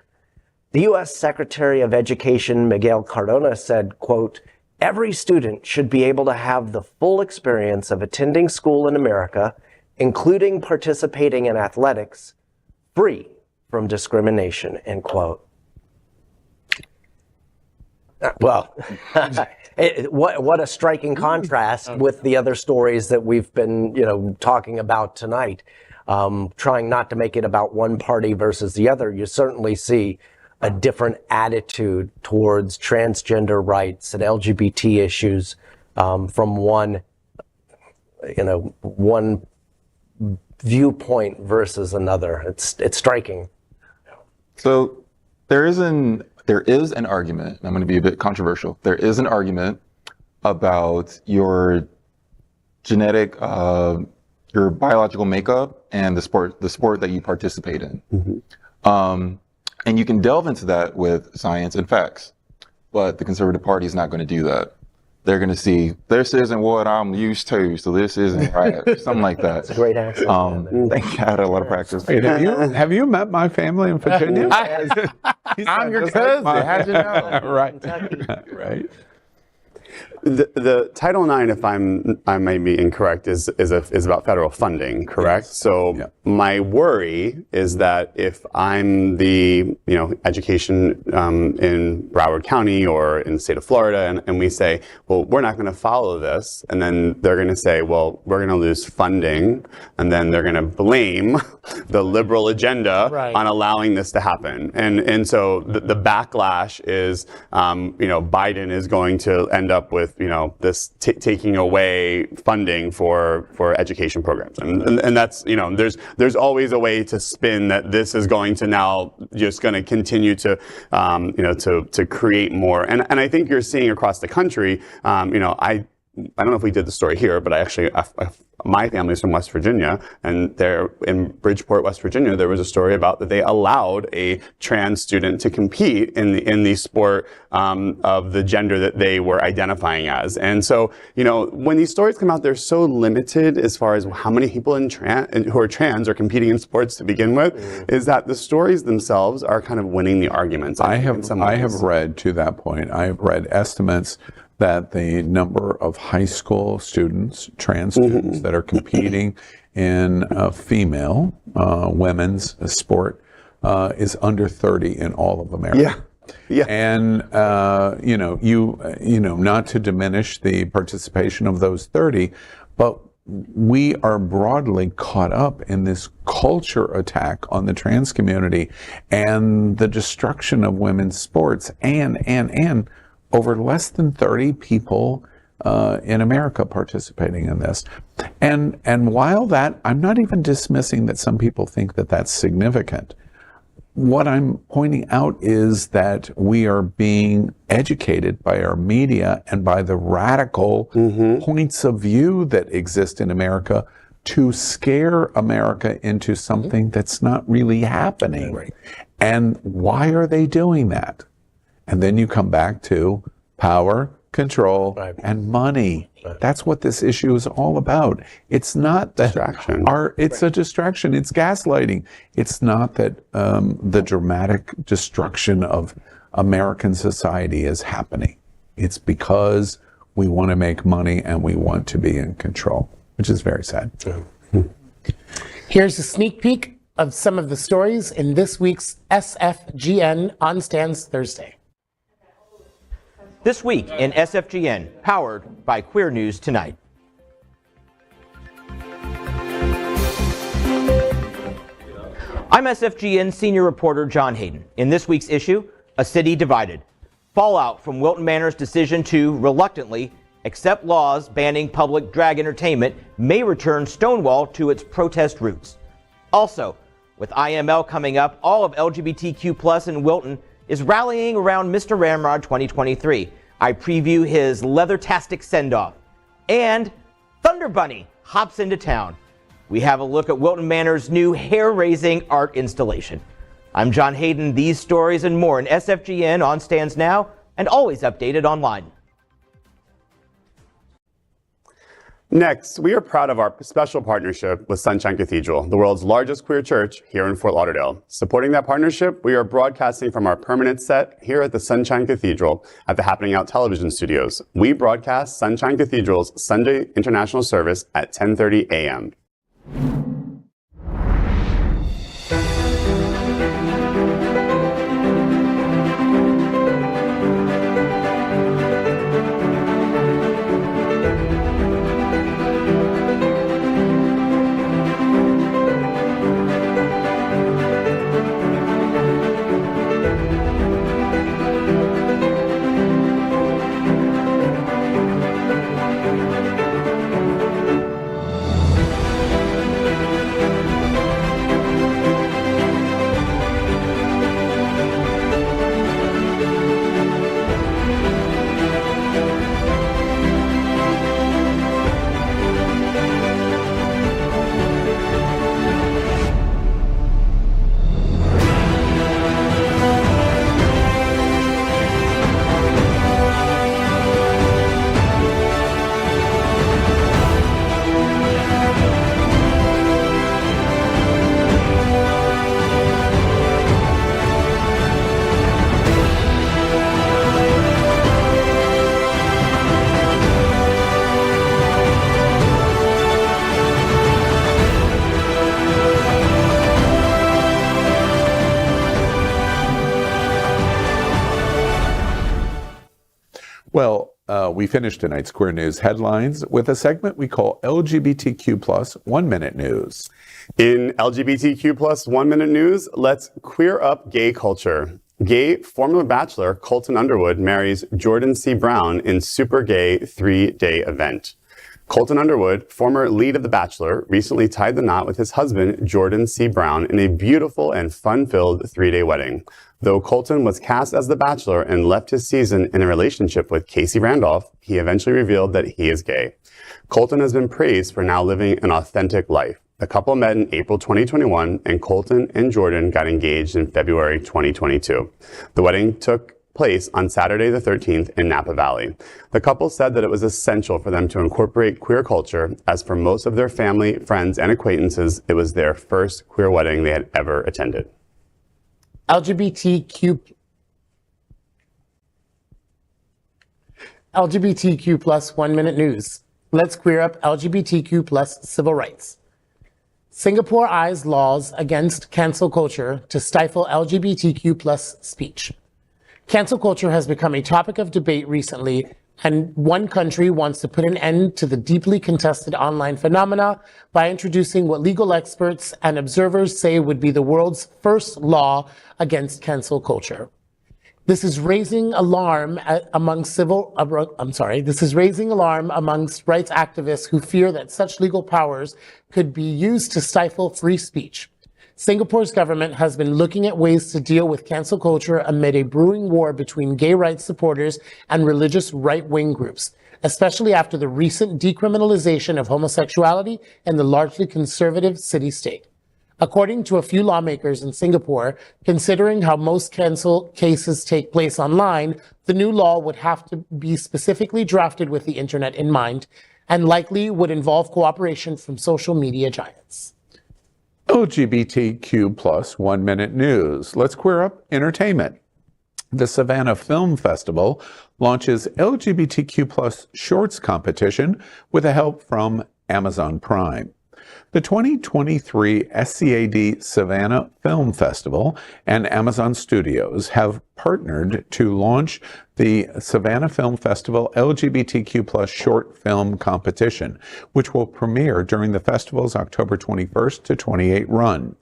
[SPEAKER 6] The U.S. Secretary of Education, Miguel Cardona, said, quote, "Every student should be able to have the full experience of attending school in America, including participating in athletics, free from discrimination," end quote. Well, what a striking contrast with the other stories that we've been, talking about tonight. Trying not to make it about one party versus the other, you certainly see a different attitude towards transgender rights and LGBT issues from one viewpoint versus another. It's striking.
[SPEAKER 5] So there is an argument, I'm going to be a bit controversial. There is an argument about your genetic, your biological makeup and the sport that you participate in. Mm-hmm. And you can delve into that with science and facts, but the Conservative Party is not going to do that. They're going to see, this isn't what I'm used to, so this isn't right, something like that.
[SPEAKER 6] It's a great accent.
[SPEAKER 5] Thank you. I had a lot of practice.
[SPEAKER 1] Wait, have you met my family in Virginia?
[SPEAKER 5] I'm your cousin. How'd you know?
[SPEAKER 1] Right. Right.
[SPEAKER 4] The Title IX, if I may be incorrect, is about federal funding, correct? Yes. So my worry is that if I'm the education in Broward County or in the state of Florida, and we say, well, we're not going to follow this, and then they're going to say, well, we're going to lose funding, and then they're going to blame the liberal agenda on allowing this to happen, and so the backlash is, Biden is going to end up with this taking away funding for education programs, and that's there's always a way to spin that this is going to now just going to continue to to create more, and I think you're seeing across the country, I don't know if we did the story here, but my family's from West Virginia, and there in Bridgeport, West Virginia, there was a story about that they allowed a trans student to compete in the sport of the gender that they were identifying as. And so, when these stories come out, they're so limited as far as how many people who are trans are competing in sports to begin with, is that the stories themselves are kind of winning the arguments. I
[SPEAKER 1] have read, to that point, I have read estimates that the number of high school students, trans students, that are competing in female women's sport is under 30 in all of America.
[SPEAKER 4] Yeah.
[SPEAKER 1] And not to diminish the participation of those 30, but we are broadly caught up in this culture attack on the trans community and the destruction of women's sports and over less than 30 people in America participating in this. And while that, I'm not even dismissing that some people think that that's significant. What I'm pointing out is that we are being educated by our media and by the radical points of view that exist in America to scare America into something that's not really happening. Right. And why are they doing that? And then you come back to power, control, and money. Right. That's what this issue is all about. It's not that it's a distraction. It's gaslighting. It's not that the dramatic destruction of American society is happening. It's because we want to make money and we want to be in control, which is very sad.
[SPEAKER 3] Here's a sneak peek of some of the stories in this week's SFGN On Stands Thursday.
[SPEAKER 7] This week in SFGN, powered by Queer News Tonight. I'm SFGN senior reporter John Hayden. In this week's issue, a city divided. Fallout from Wilton Manor's decision to reluctantly accept laws banning public drag entertainment may return Stonewall to its protest roots. Also, with IML coming up, all of LGBTQ+ in Wilton is rallying around Mr. Ramrod 2023. I preview his leather-tastic send-off. And Thunder Bunny hops into town. We have a look at Wilton Manor's new hair-raising art installation. I'm John Hayden. These stories and more in SFGN On Stands Now and always updated online.
[SPEAKER 4] Next, we are proud of our special partnership with Sunshine Cathedral, the world's largest queer church here in Fort Lauderdale. Supporting that partnership, we are broadcasting from our permanent set here at the Sunshine Cathedral at the Happening Out television studios. We broadcast Sunshine Cathedral's Sunday International Service at 10:30 a.m.
[SPEAKER 1] Well, we finished tonight's Queer News headlines with a segment we call LGBTQ+ 1 Minute News.
[SPEAKER 4] In LGBTQ+ 1 Minute News, let's queer up gay culture. Gay former Bachelor Colton Underwood marries Jordan C. Brown in super gay 3-day event. Colton Underwood, former lead of The Bachelor, recently tied the knot with his husband, Jordan C. Brown, in a beautiful and fun-filled 3-day wedding. Though Colton was cast as The Bachelor and left his season in a relationship with Casey Randolph, he eventually revealed that he is gay. Colton has been praised for now living an authentic life. The couple met in April 2021, and Colton and Jordan got engaged in February 2022. The wedding took place on Saturday the 13th in Napa Valley. The couple said that it was essential for them to incorporate queer culture, as for most of their family, friends, and acquaintances, it was their first queer wedding they had ever attended.
[SPEAKER 3] LGBTQ plus 1 minute news. Let's queer up LGBTQ plus civil rights. Singapore eyes laws against cancel culture to stifle LGBTQ plus speech. Cancel culture has become a topic of debate recently, and one country wants to put an end to the deeply contested online phenomena by introducing what legal experts and observers say would be the world's first law against cancel culture. This is raising alarm amongst rights activists who fear that such legal powers could be used to stifle free speech. Singapore's government has been looking at ways to deal with cancel culture amid a brewing war between gay rights supporters and religious right-wing groups, especially after the recent decriminalization of homosexuality in the largely conservative city-state. According to a few lawmakers in Singapore, considering how most cancel cases take place online, the new law would have to be specifically drafted with the internet in mind and likely would involve cooperation from social media giants.
[SPEAKER 1] LGBTQ plus 1 minute news. Let's queer up entertainment. The Savannah Film Festival launches LGBTQ plus shorts competition with the help from Amazon Prime. The 2023 SCAD Savannah Film Festival and Amazon Studios have partnered to launch the Savannah Film Festival LGBTQ plus short film competition, which will premiere during the festival's October 21st to 28 run.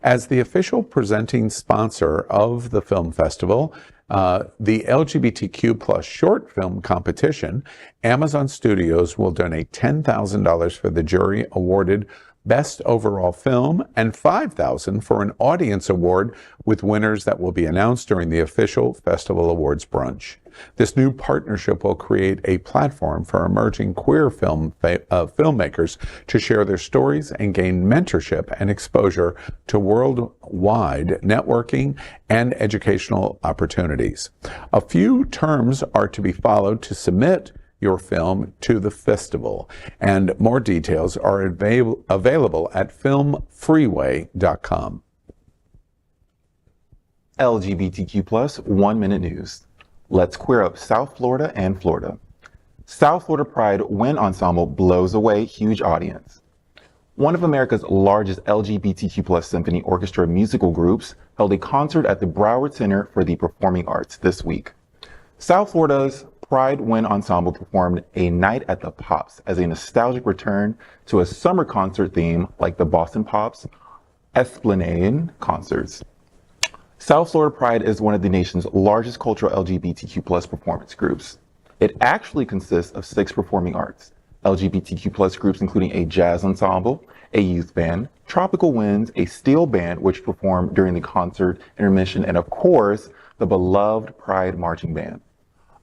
[SPEAKER 1] As the official presenting sponsor of the film festival, the LGBTQ plus short film competition, Amazon Studios will donate $10,000 for the jury awarded Best Overall Film and $5,000 for an audience award, with winners that will be announced during the official festival awards brunch. This new partnership will create a platform for emerging queer filmmakers to share their stories and gain mentorship and exposure to worldwide networking and educational opportunities. A few terms are to be followed to submit your film to the festival, and more details are available at filmfreeway.com.
[SPEAKER 5] LGBTQ plus 1 minute news. Let's queer up South Florida and Florida. South Florida Pride Wind Ensemble blows away huge audience. One of America's largest LGBTQ plus symphony orchestra musical groups held a concert at the Broward Center for the Performing Arts this week. South Florida's Pride Wind Ensemble performed A Night at the Pops as a nostalgic return to a summer concert theme like the Boston Pops Esplanade concerts. South Florida Pride is one of the nation's largest cultural LGBTQ plus performance groups. It actually consists of 6 performing arts LGBTQ plus groups, including a jazz ensemble, a youth band, tropical winds, a steel band, which performed during the concert intermission, and of course, the beloved Pride Marching Band.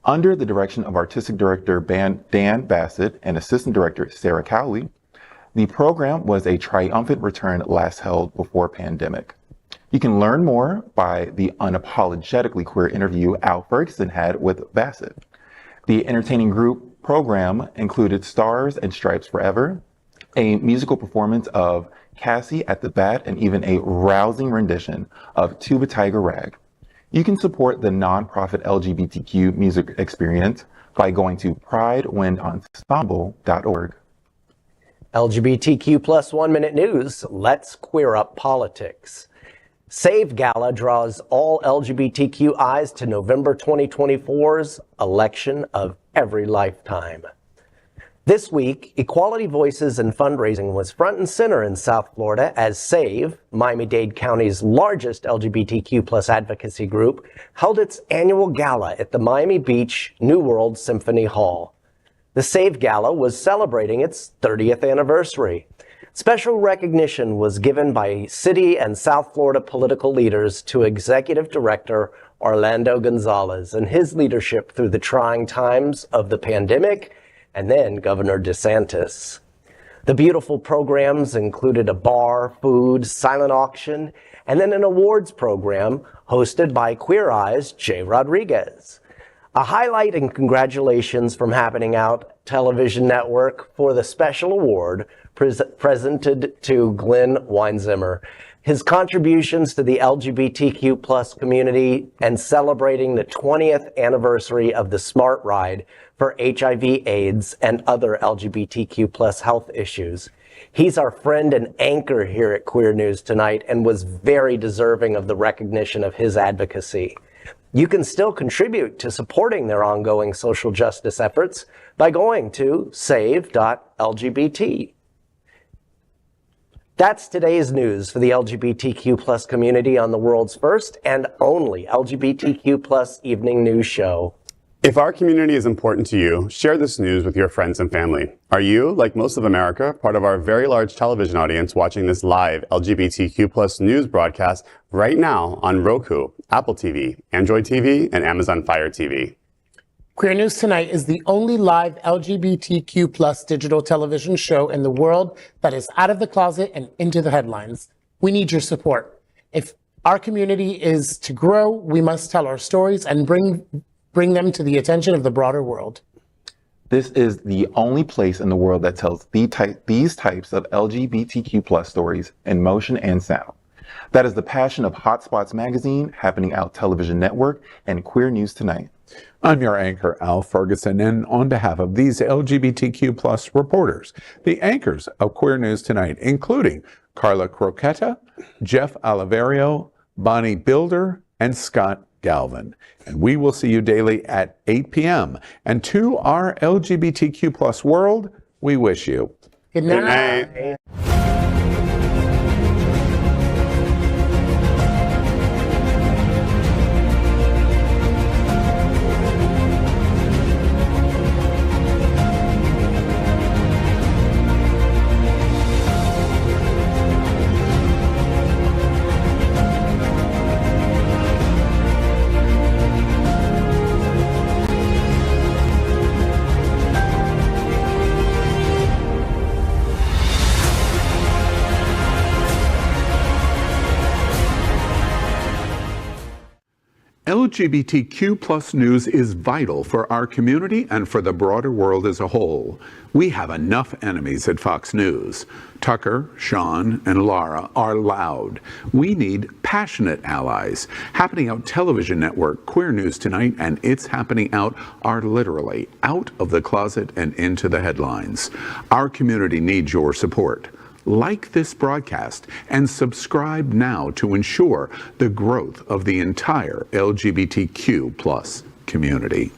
[SPEAKER 5] Under the direction of Artistic Director Dan Bassett and Assistant Director Sarah Cowley, the program was a triumphant return last held before pandemic. You can learn more by the unapologetically queer interview Al Ferguson had with Bassett. The entertaining group program included Stars and Stripes Forever, a musical performance of Cassie at the Bat, and even a rousing rendition of Tuba Tiger Rag. You can support the nonprofit LGBTQ music experience by going to pridewindensemble.org.
[SPEAKER 6] LGBTQ plus 1 minute news. Let's queer up politics. Save Gala draws all LGBTQ eyes to November 2024's election of every lifetime. This week, Equality Voices and Fundraising was front and center in South Florida as SAVE, Miami-Dade County's largest LGBTQ plus advocacy group, held its annual gala at the Miami Beach New World Symphony Hall. The Save Gala was celebrating its 30th anniversary. Special recognition was given by city and South Florida political leaders to Executive Director Orlando Gonzalez and his leadership through the trying times of the pandemic, and then Governor DeSantis. The beautiful programs included a bar, food, silent auction, and then an awards program hosted by Queer Eye's Jay Rodriguez. A highlight and congratulations from Happening Out Television Network for the special award presented to Glenn Weinzimmer. His contributions to the LGBTQ plus community and celebrating the 20th anniversary of the Smart Ride for HIV/AIDS and other LGBTQ plus health issues. He's our friend and anchor here at Queer News Tonight and was very deserving of the recognition of his advocacy. You can still contribute to supporting their ongoing social justice efforts by going to save.lgbt. That's today's news for the LGBTQ plus community on the world's first and only LGBTQ plus evening news show.
[SPEAKER 4] If our community is important to you, share this news with your friends and family. Are you, like most of America, part of our very large television audience watching this live LGBTQ plus news broadcast right now on Roku, Apple TV, Android TV, and Amazon Fire TV?
[SPEAKER 3] Queer News Tonight is the only live LGBTQ plus digital television show in the world that is out of the closet and into the headlines. We need your support. If our community is to grow, we must tell our stories and bring them to the attention of the broader world.
[SPEAKER 5] This is the only place in the world that tells these types of LGBTQ plus stories in motion and sound. That is the passion of Hotspots Magazine, Happening Out Television Network, and Queer News Tonight.
[SPEAKER 1] I'm your anchor, Al Ferguson, and on behalf of these LGBTQ plus reporters, the anchors of Queer News Tonight, including Karla Croqueta, Jeff Oliverio, Bonnie Builder, and Scott Galvin. And we will see you daily at 8 p.m. And to our LGBTQ plus world, we wish you
[SPEAKER 3] Good night.
[SPEAKER 4] Good night.
[SPEAKER 1] LGBTQ plus news is vital for our community and for the broader world as a whole. We have enough enemies at Fox News. Tucker, Sean, and Laura are loud. We need passionate allies. Happening Out Television Network, Queer News Tonight, and It's Happening Out are literally out of the closet and into the headlines. Our community needs your support. Like this broadcast and subscribe now to ensure the growth of the entire LGBTQ plus community.